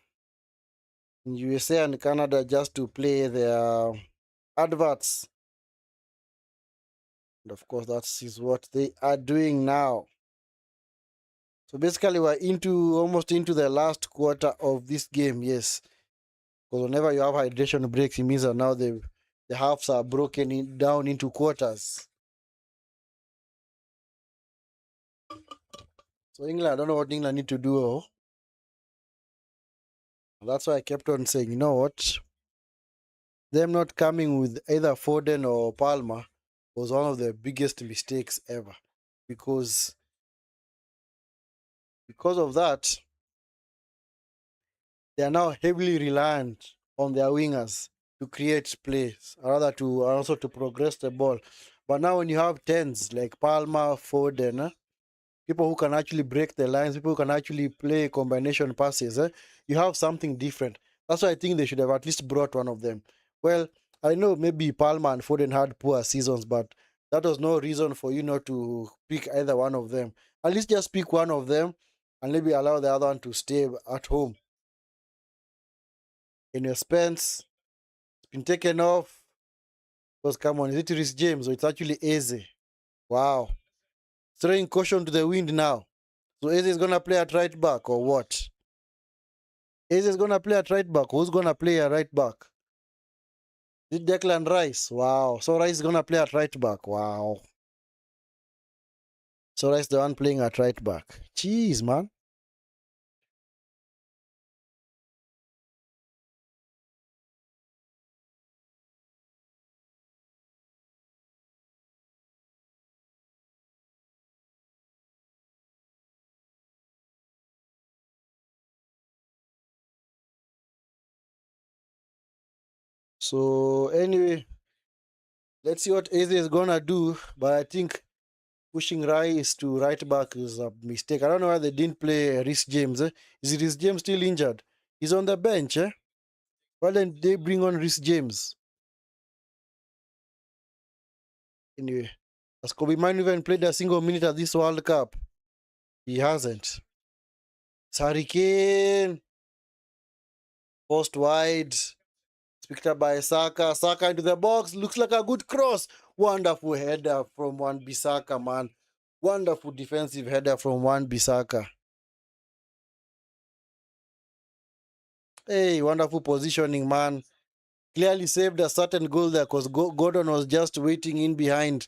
in USA and Canada just to play their adverts. And of course that is what they are doing now. So basically we're into almost into the last quarter of this game, yes. Because whenever you have hydration breaks, it means that now the halves are broken down into quarters. So England, I don't know what England need to do. Oh. That's why I kept on saying, you know what? Them not coming with either Foden or Palmer was one of the biggest mistakes ever. Because of that, they are now heavily reliant on their wingers to create plays, rather to also to progress the ball. But now when you have tens like Palmer, Foden, people who can actually break the lines, people who can actually play combination passes, you have something different. That's why I think they should have at least brought one of them. Well, I know maybe Palmer and Foden had poor seasons, but that was no reason for you not to pick either one of them. At least just pick one of them and maybe allow the other one to stay at home. In your Spence, it's been taken off. Because come on, is it Rhys James or it's actually Eze? Wow. Throwing caution to the wind now. So Eze is gonna play at right back or what? Eze is gonna play at right back. Who's gonna play at right back? Is it Declan Rice? Wow. So Rice is gonna play at right back. Wow. So Rice the one playing at right back. Jeez, man. So anyway, let's see what Eze is gonna do. But I think pushing Rice to right back is a mistake. I don't know why they didn't play Rhys James. Is Rhys James still injured? He's on the bench. Why didn't they bring on Rhys James? Anyway, has Kobe Manu even played a single minute at this World Cup? He hasn't. It's Harry Kane. Post wide. It's picked up by Saka. Saka into the box. Looks like a good cross. Wonderful header from Wan-Bissaka, man. Wonderful defensive header from Wan-Bissaka. Hey, wonderful positioning, man. Clearly saved a certain goal there because Gordon was just waiting in behind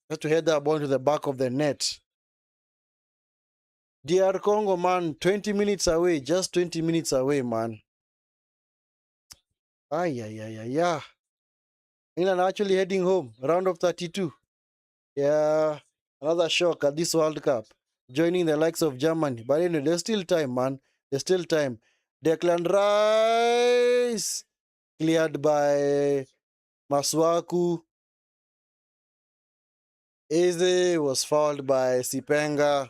just to head that ball to the back of the net. DR Congo, man, 20 minutes away. Just 20 minutes away, man. Ay. England actually heading home. Round of 32. Yeah, another shock at this World Cup. Joining the likes of Germany. But anyway, there's still time, man. There's still time. Declan Rice. Cleared by Masuaku. Eze was fouled by Sipenga.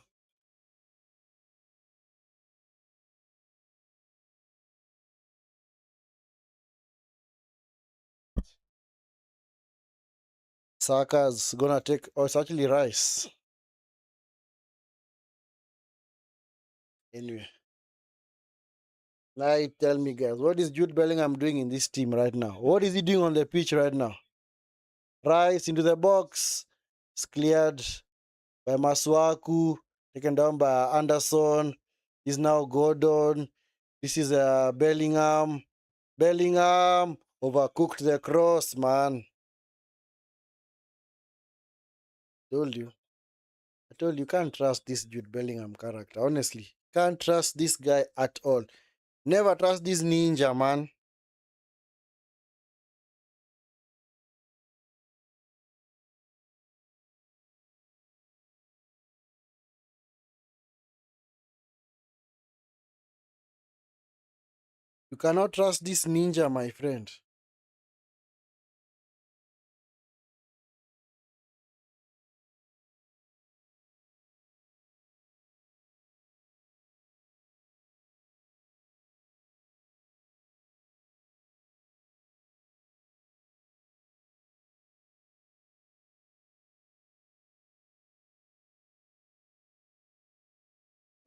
Saka's gonna take. Oh, it's actually Rice. Anyway. Now tell me, guys, what is Jude Bellingham doing in this team right now? What is he doing on the pitch right now? Rice into the box. It's cleared by Masuaku. Taken down by Anderson. Is now Gordon. This is Bellingham. Bellingham overcooked the cross, man. Told you. I told you, can't trust this Jude Bellingham character. Honestly, can't trust this guy at all. Never trust this ninja, man. You cannot trust this ninja, my friend.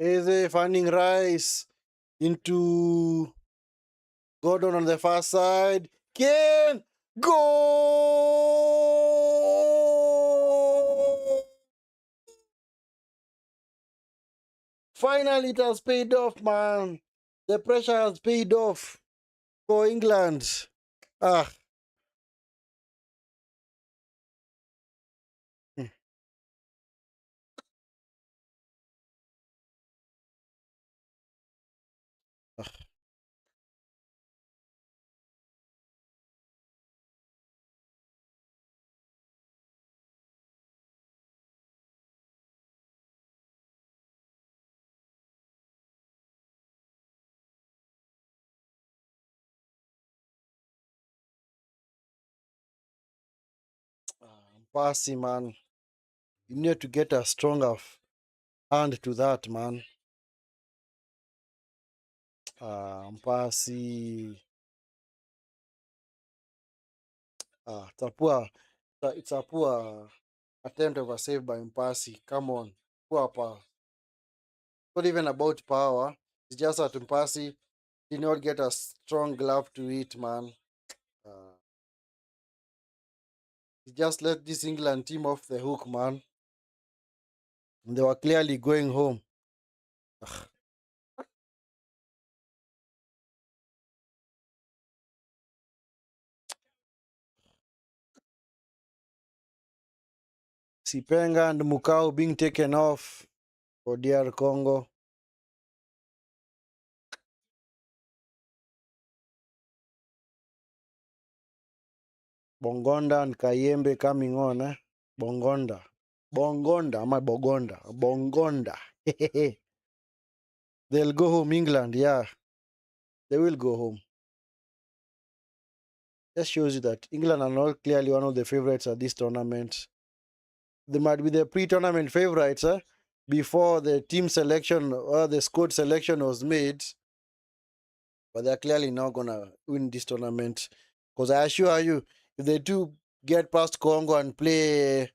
Eze finding Rice into Gordon on the far side. Kane! Goal! Finally, it has paid off, man. The pressure has paid off for England. Ah. Hmm. Ah. Passing, man. You need to get a stronger hand to that, man. Mpasi. It's a poor attempt of a save by Mpasi. Come on. Poor power. Not even about power. It's just that Mpasi did not get a strong glove to it, man. Uh, he just let this England team off the hook, man. And they were clearly going home. Ugh. Sipenga and Mukau being taken off for DR Congo. Bongonda and Kayembe coming on, eh? Bongonda. Bongonda, my Bogonda. Bongonda. They'll go home, England, yeah. They will go home. Just shows you that England are not clearly one of the favorites at this tournament. They might be the pre-tournament favorites, before the team selection or the squad selection was made, but they're clearly not gonna win this tournament. Because I assure you, if they do get past Congo and play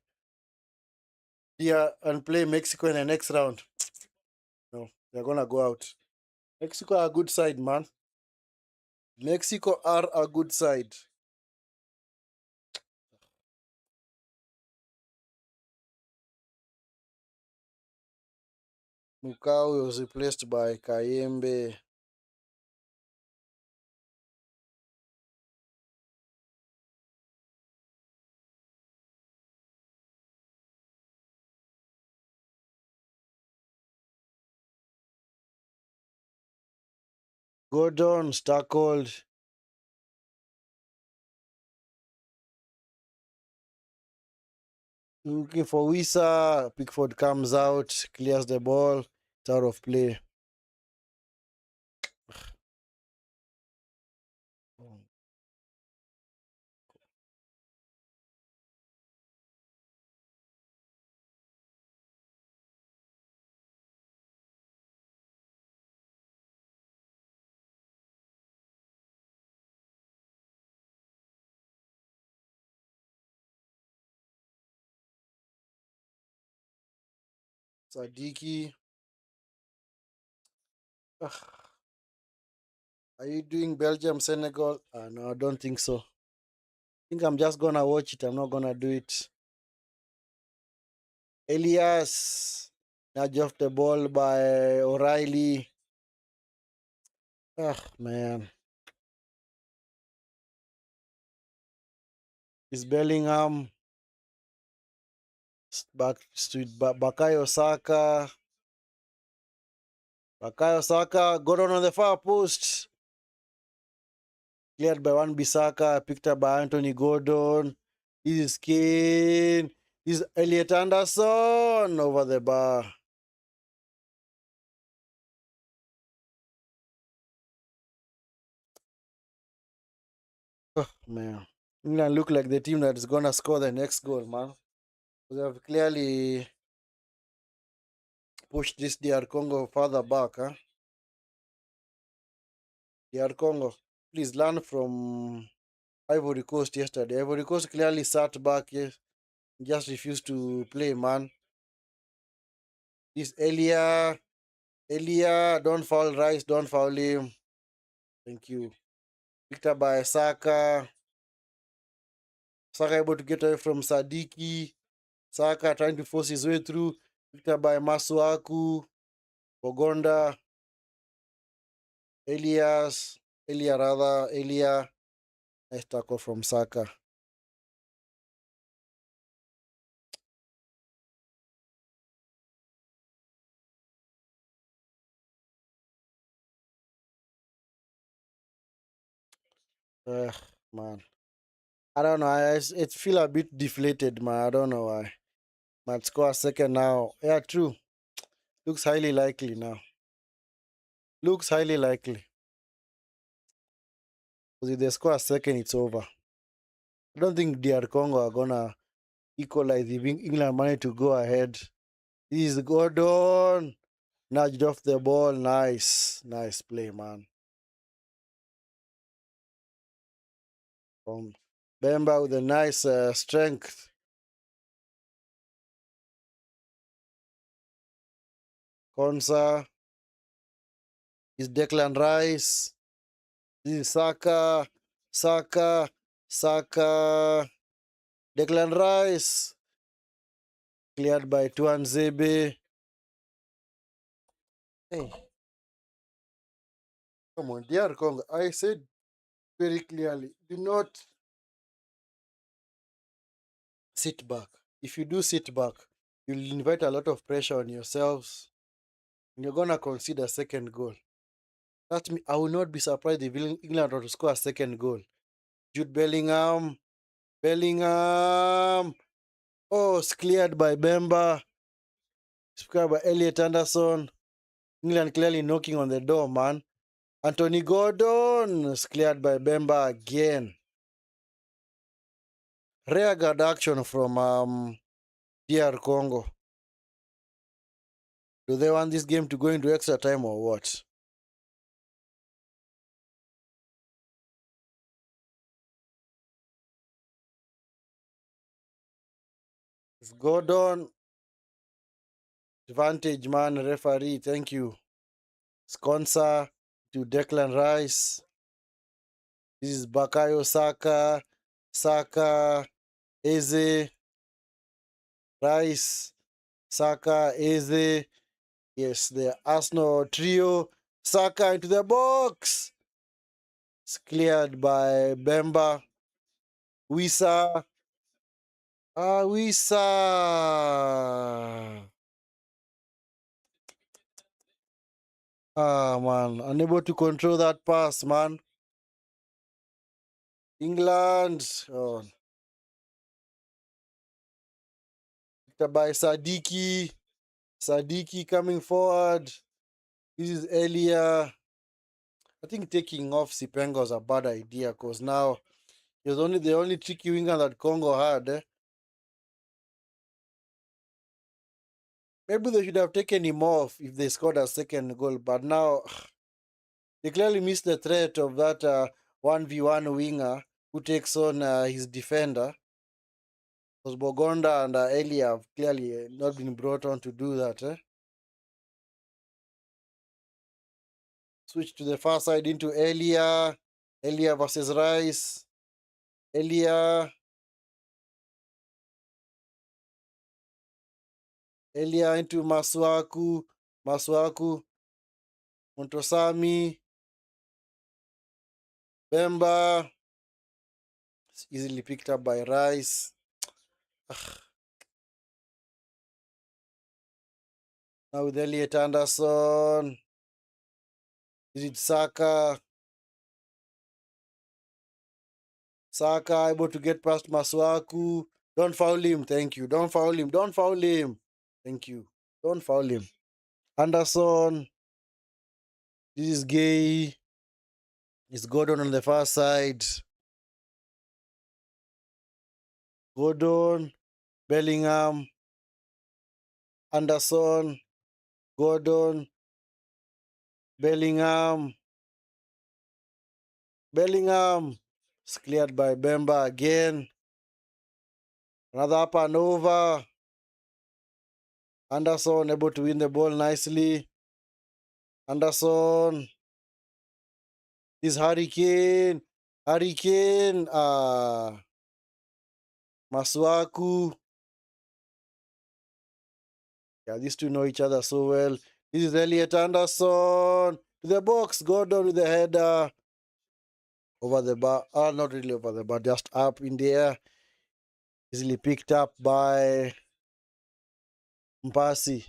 Mexico in the next round, no, they're gonna go out. Mexico are a good side, man. Mexico are a good side. Mukau was replaced by Kayembe. Gordon, Starcold. Looking for Wissa. Pickford comes out, clears the ball. It's out of play. Sadiki. Are you doing Belgium, Senegal? No, I don't think so. I think I'm just gonna watch it. I'm not gonna do it. Elias. Nudge off the ball by O'Reilly. Man. It's Bellingham. Back to Bakayo Saka. Bakayo Saka got on the far post. Cleared by Wan Bissaka. Picked up by Anthony Gordon. This is Kane. This is Elliot Anderson over the bar. Man. England look like the team that is gonna score the next goal, man. They have clearly pushed this DR Congo further back, huh? DR Congo, please learn from Ivory Coast yesterday. Ivory Coast clearly sat back, yes, just refused to play, man. This Elia, don't foul Rice, don't foul him. Thank you. Picked up by Saka. Saka able to get away from Sadiki. Saka trying to force his way through. Picked up by Masuaku. Bogonda. Elia. Nice tackle from Saka. Man. I don't know. It feel a bit deflated, man. I don't know why. Might score a second now. Yeah, true. Looks highly likely now. Looks highly likely. Because if they score a second, it's over. I don't think DR Congo are gonna equalize if England manage to go ahead. This is Gordon. Nudged off the ball. Nice play, man. From Bemba with a nice strength. Konsa. Is Declan Rice. This is Saka. Declan Rice. Cleared by Tuanzebe. Hey. Come on, DR Congo. I said very clearly, do not sit back. If you do sit back, you'll invite a lot of pressure on yourselves. And you're gonna concede a second goal. That me, I will not be surprised if England were to score a second goal. Jude Bellingham. Oh, it's cleared by Bemba. It's cleared by Elliot Anderson. England clearly knocking on the door, man. Anthony Gordon is cleared by Bemba again. Rare guard action from DR Congo. Do they want this game to go into extra time or what? It's Gordon. Advantage, man. Referee, thank you. Sponsor to Declan Rice. This is Bakayo Saka. Saka. Eze. Rice. Saka. Eze. Yes, the Arsenal trio. Saka into the box. It's cleared by Bemba. Wissa. Wissa. Man. Unable to control that pass, man. England. Oh. By Sadiki. Sadiki coming forward. This is Elia. I think taking off Sipenga was a bad idea because now he was only the only tricky winger that Congo had. Maybe they should have taken him off if they scored a second goal. But now they clearly missed the threat of that 1v1 winger who takes on his defender. Because Bogonda and Elia have clearly not been brought on to do that. Switch to the far side into Elia. Elia versus Rice. Elia into Masuaku. Montosami. Bemba. It's easily picked up by Rice. Now with Elliot Anderson. Is it Saka? Saka able to get past Masuaku. Don't foul him. Thank you. Don't foul him. Don't foul him. Thank you. Don't foul him. Anderson. This is Gay. It's Gordon on the far side. Gordon. Bellingham. Anderson. Gordon. Bellingham. It's cleared by Bemba again. Another up and over. Anderson able to win the ball nicely. Anderson. This Hurricane. Masuaku. Yeah, these two know each other so well. This is Elliot Anderson. To the box. Gordon with the header. Over the bar. Not really over the bar. Just up in the air. Easily picked up by Mpasi.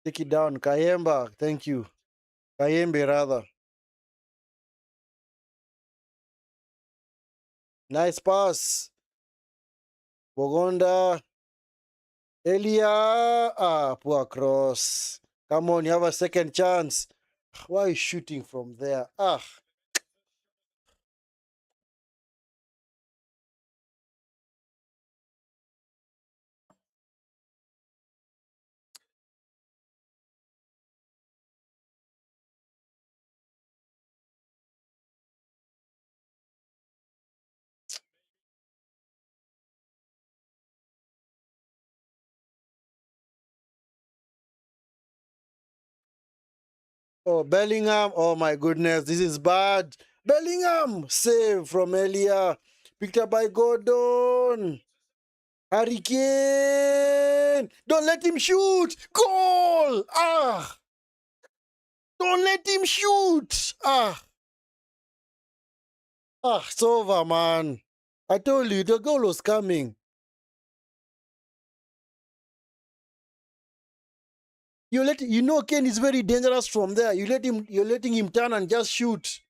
Take it down. Kayemba. Thank you. Kayembe rather. Nice pass. Bogonda. Elia. Poor cross. Come on, you have a second chance. Why are you shooting from there? Oh, Bellingham. Oh, my goodness. This is bad. Bellingham. Save from Elia. Picked up by Gordon. Hurricane. Don't let him shoot. Goal. Don't let him shoot. It's over, man. I told you the goal was coming. You know Kane is very dangerous from there. You're letting him turn and just shoot.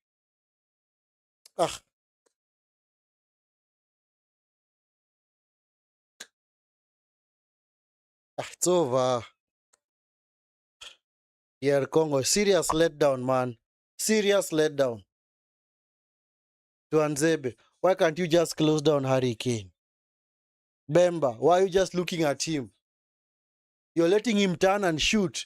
It's over. DR Congo, serious letdown, man. Serious letdown. To Anzebe, why can't you just close down Harry Kane? Bemba, why are you just looking at him? You're letting him turn and shoot.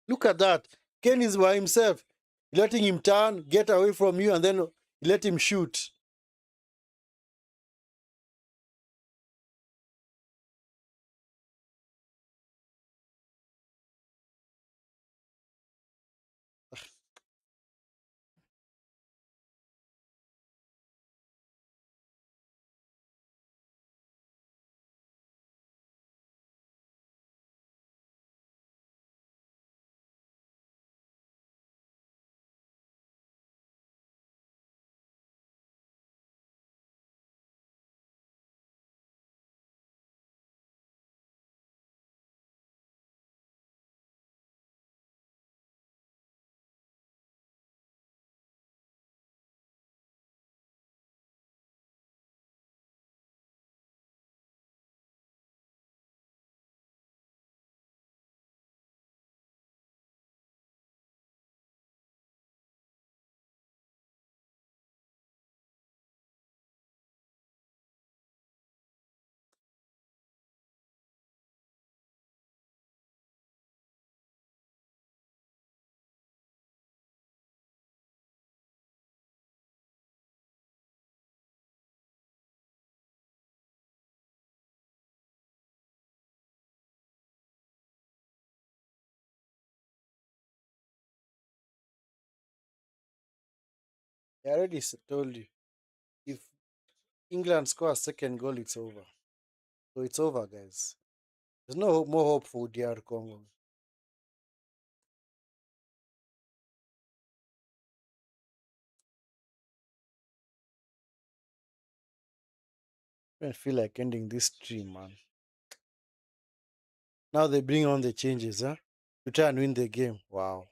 Look at that. Kane is by himself. Letting him turn, get away from you, and then let him shoot. I already told you. If England score a second goal, it's over. So it's over, guys. There's no more hope for DR Congo. I don't feel like ending this stream, man. Now they bring on the changes, huh? To try and win the game. Wow.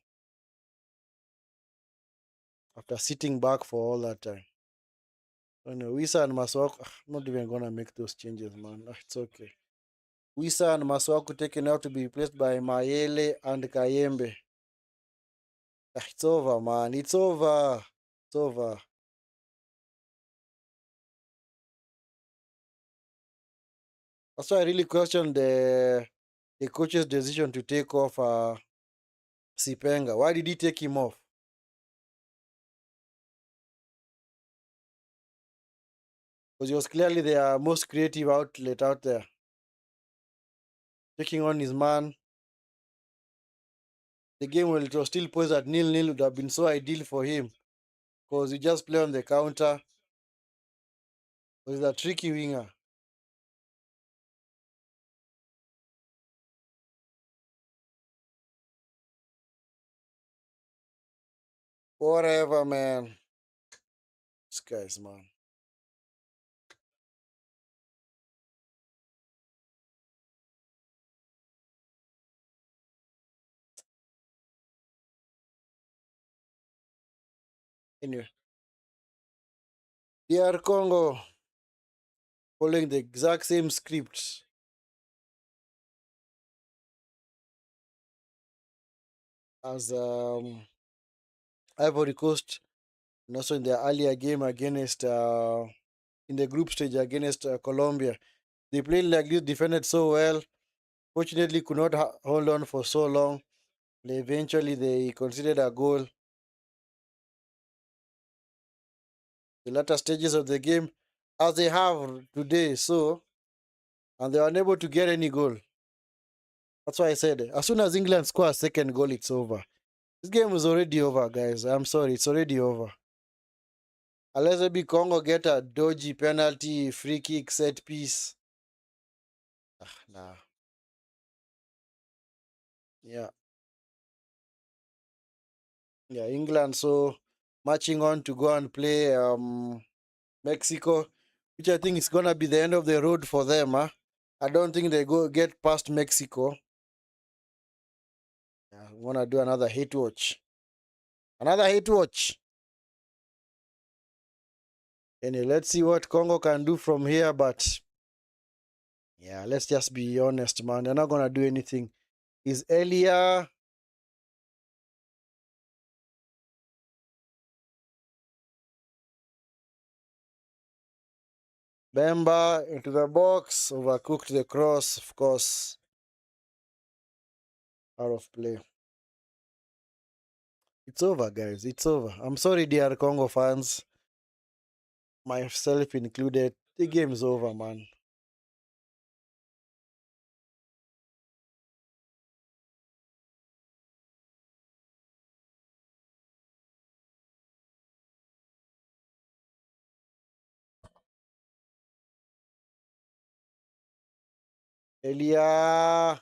After sitting back for all that time. Oh no, Wissa and Maswako, I'm not even gonna make those changes, man. It's okay. Wissa and Maswako taken out to be replaced by Mayele and Kayembe. It's over, man. It's over. It's over. That's why I really question the coach's decision to take off Sipenga. Why did he take him off? Because he was clearly the most creative outlet out there. Taking on his man. The game, when it was still poised at 0-0, would have been so ideal for him. Because he just play on the counter. He's a tricky winger. Whatever, man. This guy's, man. Anyway, DR Congo following the exact same script as Ivory Coast, and also in their earlier game against in the group stage against Colombia. They played like this, defended so well. Fortunately, could not hold on for so long. Eventually, they conceded a goal. The latter stages of the game, as they have today, and they were unable to get any goal. That's why I said, as soon as England score a second goal, it's over. This game is already over, guys. I'm sorry, it's already over. Unless maybe Congo get a dodgy penalty, free kick, set piece. Nah. Yeah. Yeah, England so marching on to go and play Mexico, which I think is gonna be the end of the road for them, huh? I don't think they go get past Mexico. Yeah, I wanna do another hate watch. Another hate watch. Anyway, let's see what Congo can do from here. But yeah, let's just be honest, man. They're not gonna do anything. Is Elia? Bemba into the box, overcooked the cross, of course, out of play. It's over, guys. It's over. I'm sorry, DR Congo fans, myself included. The game's over, man. Elia.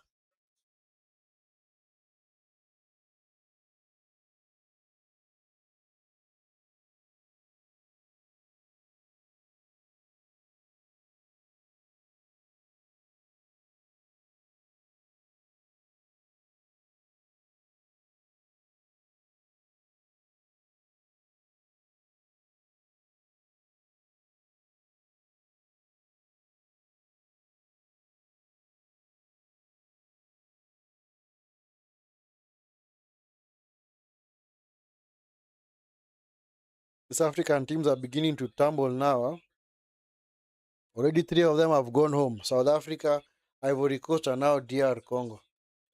These African teams are beginning to tumble now. Huh? Already three of them have gone home. South Africa, Ivory Coast, and now DR Congo.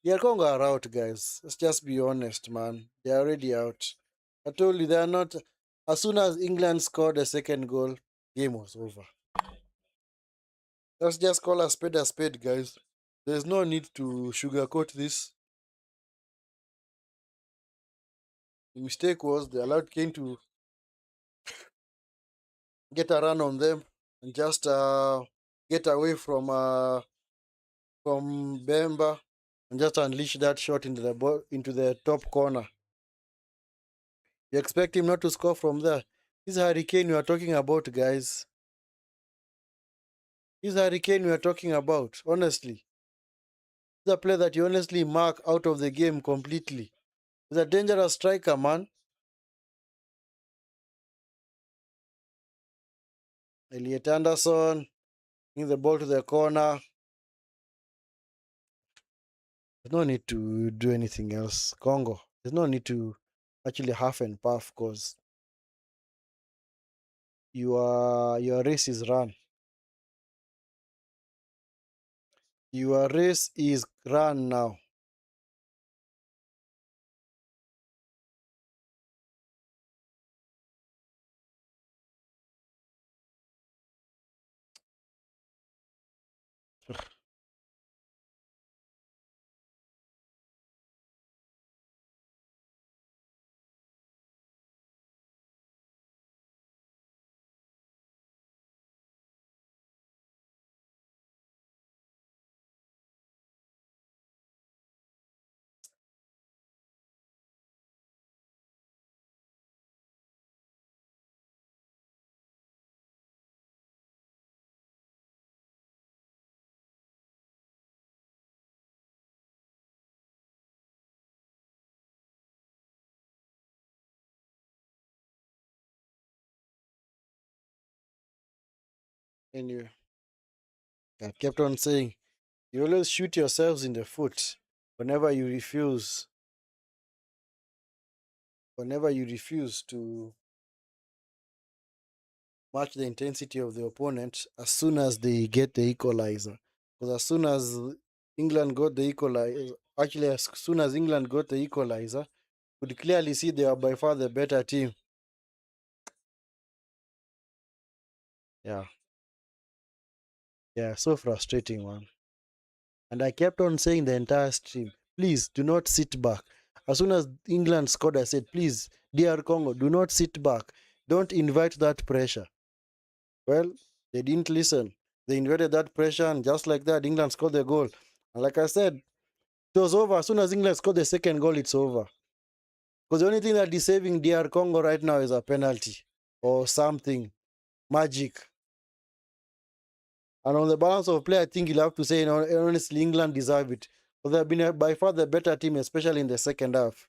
DR Congo are out, guys. Let's just be honest, man. They're already out. I told you they are not. As soon as England scored the second goal, game was over. Let's just call a spade, guys. There's no need to sugarcoat this. The mistake was they allowed Kane to get a run on them and just get away from Bemba and just unleash that shot into into the top corner. You expect him not to score from there? This Hurricane we are talking about, guys. This Hurricane we are talking about, honestly. He's a player that you honestly mark out of the game completely. He's a dangerous striker, man. Elliot Anderson, in the ball to the corner. There's no need to do anything else. Congo, there's no need to actually half and puff because your race is run. Your race is run now. Anyway, I kept on saying, you always shoot yourselves in the foot whenever you refuse. Whenever you refuse to match the intensity of the opponent as soon as they get the equalizer. Because as soon as England got the equalizer, actually, as soon as England got the equalizer, could clearly see they are by far the better team. Yeah. Yeah, so frustrating, man. And I kept on saying the entire stream, please do not sit back. As soon as England scored, I said, please, DR Congo, do not sit back. Don't invite that pressure. Well, they didn't listen. They invited that pressure, and just like that, England scored the goal. And like I said, it was over. As soon as England scored the second goal, it's over. Because the only thing that is saving DR Congo right now is a penalty or something. Magic. And on the balance of play, I think you'll have to say, honestly, England deserve it. But they've been by far the better team, especially in the second half.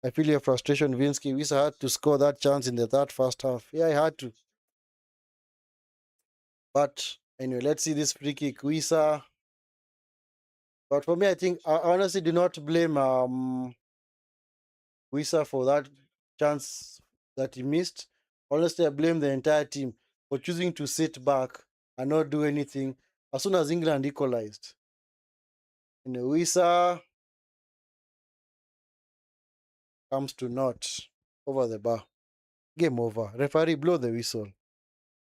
I feel your frustration, Vinskey. Wissa had to score that chance in the first half. Yeah, I had to. But anyway, let's see this free kick. Wissa. But for me, I think I honestly do not blame Wissa for that chance that he missed. Honestly, I blame the entire team for choosing to sit back and not do anything as soon as England equalized. And Wissa comes to naught over the bar. Game over. Referee, blow the whistle.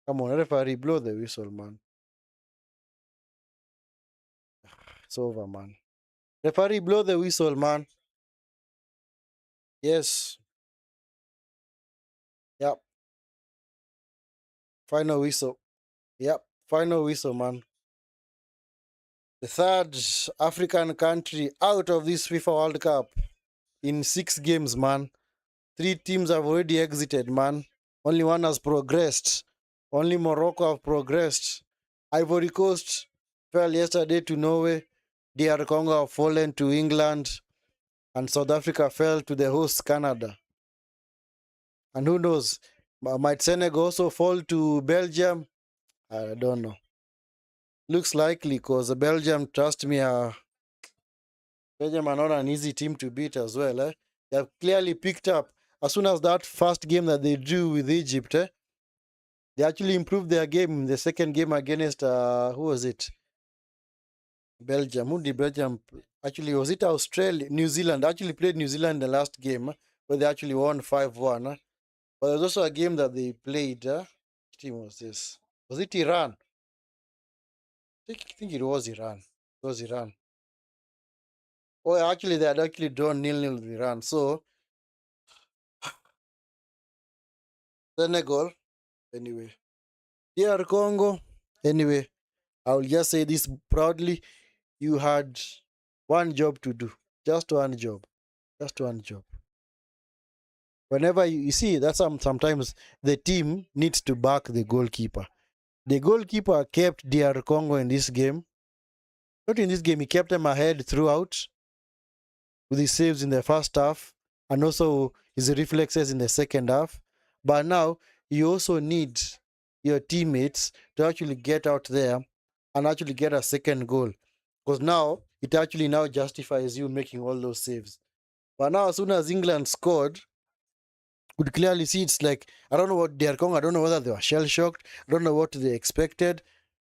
Come on, referee, blow the whistle, man. It's over, man. Referee, blow the whistle, man. Yes. Yep. Final whistle. Yep. Final whistle, man. The third African country out of this FIFA World Cup in 6 games, man. 3 teams have already exited, man. Only one has progressed. Only Morocco have progressed. Ivory Coast fell yesterday to Norway. DR Congo have fallen to England. And South Africa fell to the host Canada. And who knows? Might Senegal also fall to Belgium? I don't know. Looks likely because Belgium, trust me, Belgium are not an easy team to beat as well. They have clearly picked up. As soon as that first game that they drew with Egypt, they actually improved their game in the second game against, who was it? Belgium. Who did Belgium? Actually, was it Australia? New Zealand. Actually played New Zealand in the last game where they actually won 5-1. But there's also a game that they played. Which team was this? Was it Iran? I think it was Iran. It was Iran. Oh, actually, they had actually drawn 0-0 with Iran. So, Senegal, anyway. DR Congo, anyway. I will just say this proudly. You had one job to do. Just one job. Just one job. Whenever you see, that's sometimes the team needs to back the goalkeeper. The goalkeeper kept DR Congo in this game. Not in this game, he kept them ahead throughout with his saves in the first half and also his reflexes in the second half. But now you also need your teammates to actually get out there and actually get a second goal. Because now it actually now justifies you making all those saves. But now as soon as England scored, could clearly see it's like I don't know what they're going. I don't know whether they were shell shocked. I don't know what they expected.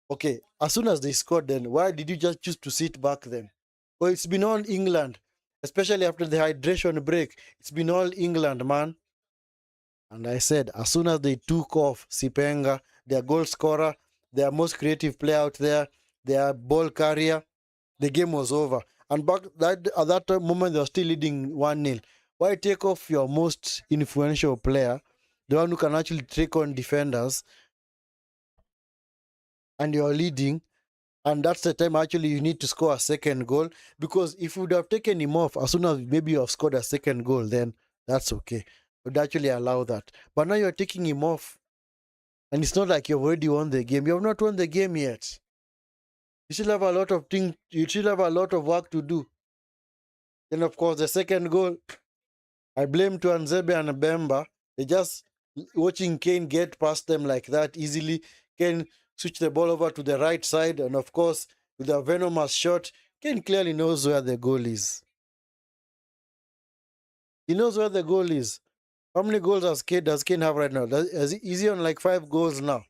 Okay, as soon as they scored, then why did you just choose to sit back then? Well, it's been all England, especially after the hydration break. It's been all England, man. And I said, as soon as they took off Sipenga, their goal scorer, their most creative player out there, their ball carrier, the game was over. And back at that moment, they were still leading 1-0. Why take off your most influential player, the one who can actually take on defenders, and you're leading? And that's the time actually you need to score a second goal. Because if you would have taken him off as soon as maybe you have scored a second goal, then that's okay. Would actually allow that. But now you're taking him off. And it's not like you've already won the game. You have not won the game yet. You still have a lot of things, you still have a lot of work to do. Then of course the second goal, I blame Tuanzebe and Bemba. They just watching Kane get past them like that easily. Kane switch the ball over to the right side, and of course, with a venomous shot, Kane clearly knows where the goal is. He knows where the goal is. How many goals does Kane have right now? Is he on like 5 goals now?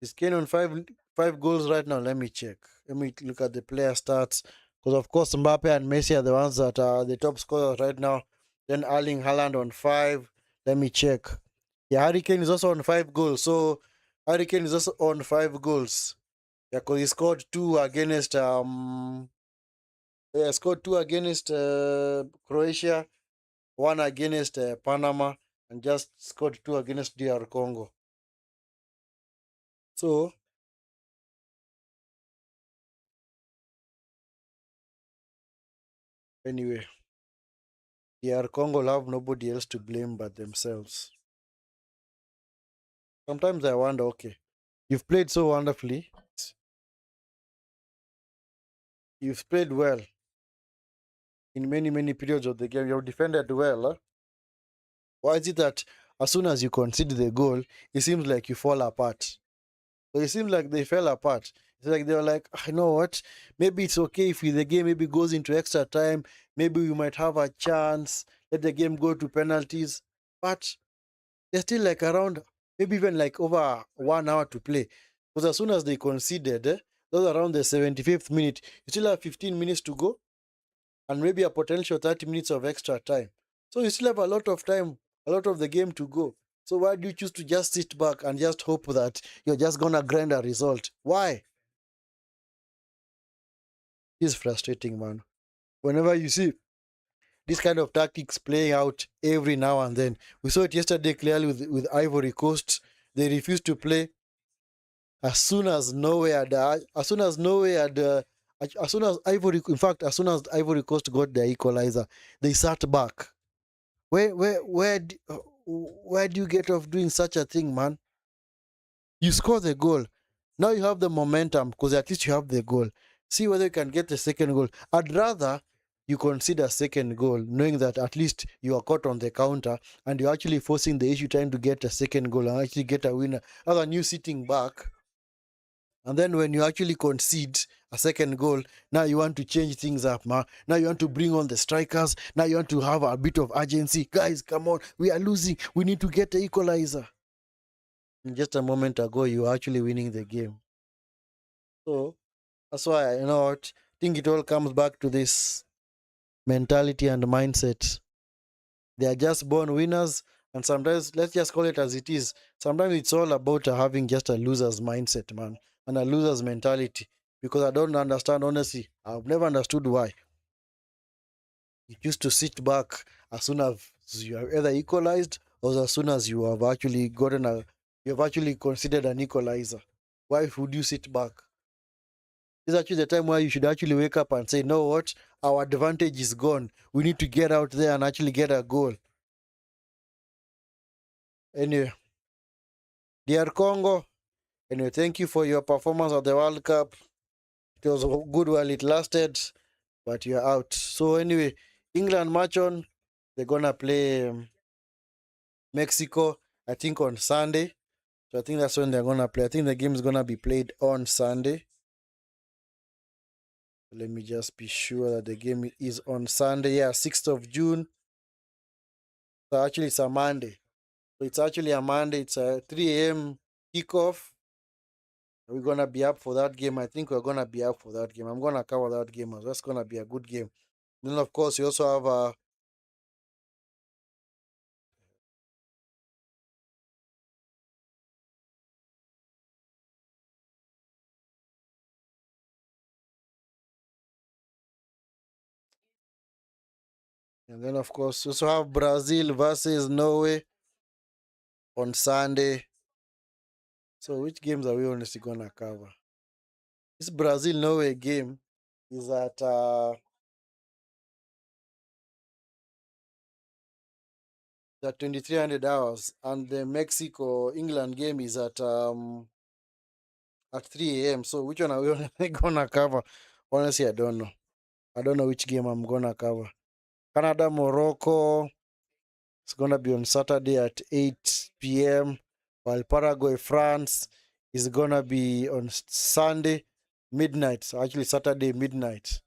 Is Kane on five goals right now? Let me check. Let me look at the player stats. Because of course Mbappe and Messi are the ones that are the top scorers right now. Then Erling Haaland on 5. Let me check. Yeah, Harry Kane is also on 5 goals. So Harry Kane is also on 5 goals. Yeah, because he scored 2 against scored 2 against Croatia, 1 against Panama, and just scored 2 against DR Congo. So anyway, DR Congo will have nobody else to blame but themselves. Sometimes I wonder, okay, you've played so wonderfully. You've played well in many, many periods of the game. You've defended well. Huh? Why is it that as soon as you concede the goal, it seems like you fall apart. So it seems like they fell apart. It's like they were like, I know what, maybe it's okay if the game maybe goes into extra time, maybe we might have a chance, let the game go to penalties. But they're still like around, maybe even like over 1 hour to play. Because as soon as they conceded, those around the 75th minute, you still have 15 minutes to go and maybe a potential 30 minutes of extra time. So you still have a lot of time, a lot of the game to go. So why do you choose to just sit back and just hope that you're just gonna grind a result? Why? It's frustrating, man. Whenever you see this kind of tactics playing out every now and then, we saw it yesterday clearly with Ivory Coast. They refused to play as soon as Norway had, as soon as Norway had, as soon as Ivory, in fact, as soon as Ivory Coast got their equalizer, they sat back. Where do you get off doing such a thing, man? You score the goal. Now you have the momentum because at least you have the goal. See whether you can get the second goal. I'd rather you consider second goal, knowing that at least you are caught on the counter and you're actually forcing the issue trying to get a second goal and actually get a winner, other than you sitting back. And then when you actually concede a second goal, now you want to change things up, man. Now you want to bring on the strikers. Now you want to have a bit of urgency. Guys, come on. We are losing. We need to get the equalizer. And just a moment ago, you were actually winning the game. So that's why, what, I think it all comes back to this mentality and mindset. They are just born winners. And sometimes, let's just call it as it is. Sometimes it's all about having just a loser's mindset, man, and a loser's mentality. Because I don't understand, honestly. I've never understood why. You used to sit back as soon as you have either equalized or as soon as you have actually you have actually considered an equalizer. Why would you sit back? This is actually the time where you should actually wake up and say, no, what? Our advantage is gone. We need to get out there and actually get a goal. Anyway, DR Congo, anyway, thank you for your performance at the World Cup. It was good while it lasted, but you're out. So anyway, England match on. They're gonna play Mexico, I think on Sunday. So I think that's when they're gonna play. I think the game is gonna be played on Sunday. Let me just be sure that the game is on Sunday. Yeah, 6th of June. So actually it's a Monday. So it's actually a Monday. It's a 3 a.m. kickoff. We're gonna be up for that game. I think we're gonna be up for that game. I'm gonna cover that game as well. That's gonna be a good game. Then of course you also have and then of course you also have Brazil versus Norway on Sunday. So which games are we honestly gonna cover? This Brazil Norway game is at the 2300 hours, and the Mexico England game is at 3 a.m. So which one are we gonna cover? Honestly, I don't know. I don't know which game I'm gonna cover. Canada Morocco, it's gonna be on Saturday at 8 p.m. While Paraguay France is gonna be on Sunday midnight. So actually Saturday midnight.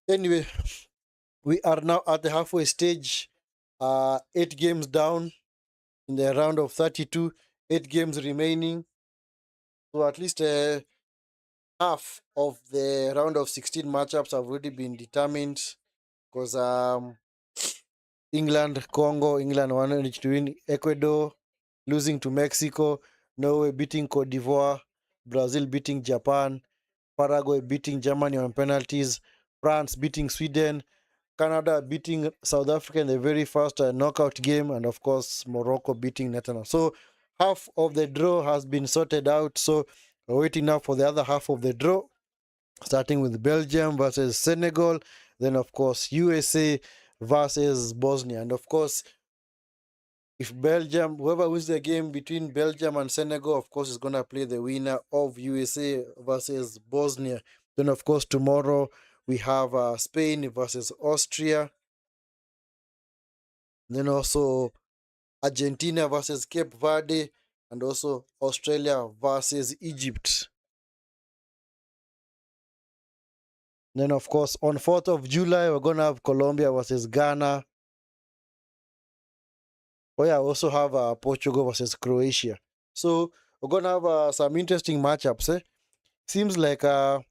Anyway, we are now at the halfway stage. 8 games down in the round of 32. 8 games remaining. So at least half of the round of 16 matchups have already been determined because England managed to win Ecuador, losing to Mexico, Norway beating Cote d'Ivoire, Brazil beating Japan, Paraguay beating Germany on penalties, France beating Sweden, Canada beating South Africa in the very first knockout game, and of course Morocco beating Netherlands. So half of the draw has been sorted out. So we're waiting now for the other half of the draw, starting with Belgium versus Senegal, then of course USA versus Bosnia. And of course, if whoever wins the game between Belgium and Senegal, of course, is going to play the winner of USA versus Bosnia. Then, of course, tomorrow We have Spain versus Austria. Then also Argentina versus Cape Verde, and also Australia versus Egypt. Then, of course, on 4th of July, we're going to have Colombia versus Ghana. Oh, yeah, we also have Portugal versus Croatia. So, we're going to have some interesting matchups. Seems like that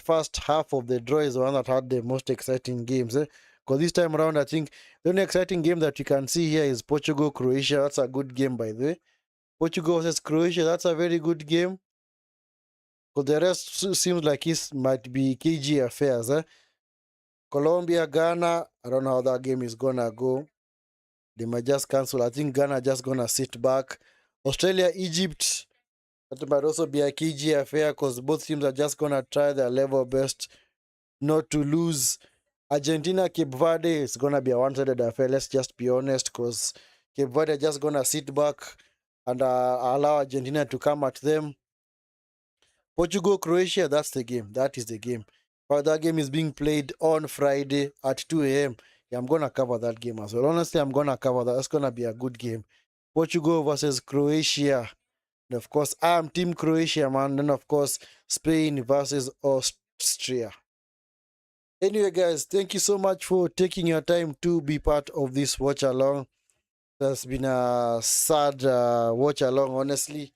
first half of the draw is the one that had the most exciting games. Because this time around, I think the only exciting game that you can see here is Portugal Croatia. That's a good game, by the way. Portugal versus Croatia, that's a very good game. Because the rest seems like it might be KG affairs. Colombia, Ghana, I don't know how that game is going to go. They might just cancel. I think Ghana just going to sit back. Australia, Egypt, that might also be a KG affair because both teams are just going to try their level best not to lose. Argentina, Cape Verde, it's going to be a one-sided affair. Let's just be honest, because Cape Verde are just going to sit back and allow Argentina to come at them. Portugal, Croatia, that's the game. That is the game. But that game is being played on Friday at 2 a.m. Yeah, I'm going to cover that game as well. Honestly, I'm going to cover that. That's going to be a good game. Portugal versus Croatia. And of course, I'm Team Croatia, man. And of course, Spain versus Austria. Anyway, guys, thank you so much for taking your time to be part of this watch along. That's been a sad watch along, honestly.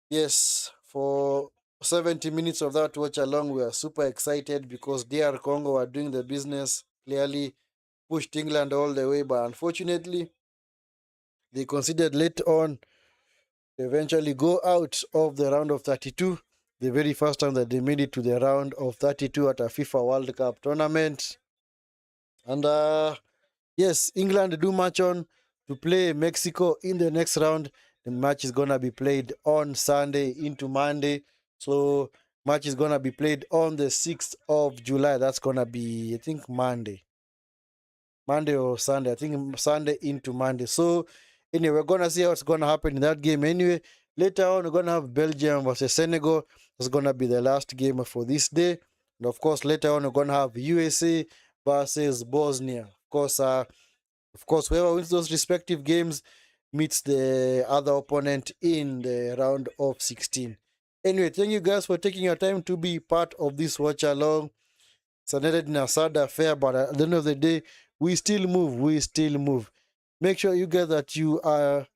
Yes, for 70 minutes of that watch along, we are super excited because DR Congo are doing the business, clearly pushed England all the way, but unfortunately, they considered late on to eventually go out of the round of 32. The very first time that they made it to the round of 32 at a FIFA World Cup tournament. And yes, England do march on to play Mexico in the next round. The match is going to be played on Sunday into Monday. So match is going to be played on the 6th of July. That's going to be, I think, Monday. Monday or Sunday. I think Sunday into Monday. So anyway, we're going to see what's going to happen in that game. Anyway, later on, we're going to have Belgium versus Senegal. That's going to be the last game for this day. And of course, later on, we're going to have USA versus Bosnia. Of course, whoever wins those respective games meets the other opponent in the round of 16. Anyway, thank you guys for taking your time to be part of this watch along. It's ended in a sad affair, but at the end of the day, we still move. We still move. Make sure you guys that you are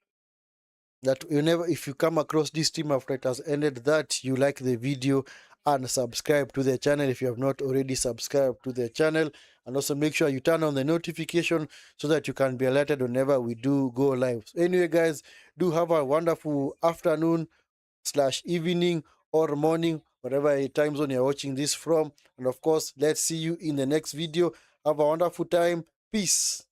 that whenever if you come across this team after it has ended, that you like the video and subscribe to the channel if you have not already subscribed to the channel, and also make sure you turn on the notification so that you can be alerted whenever we do go live. So anyway, guys, do have a wonderful afternoon / evening or morning, whatever time zone you're watching this from. And of course, let's see you in the next video. Have a wonderful time. Peace.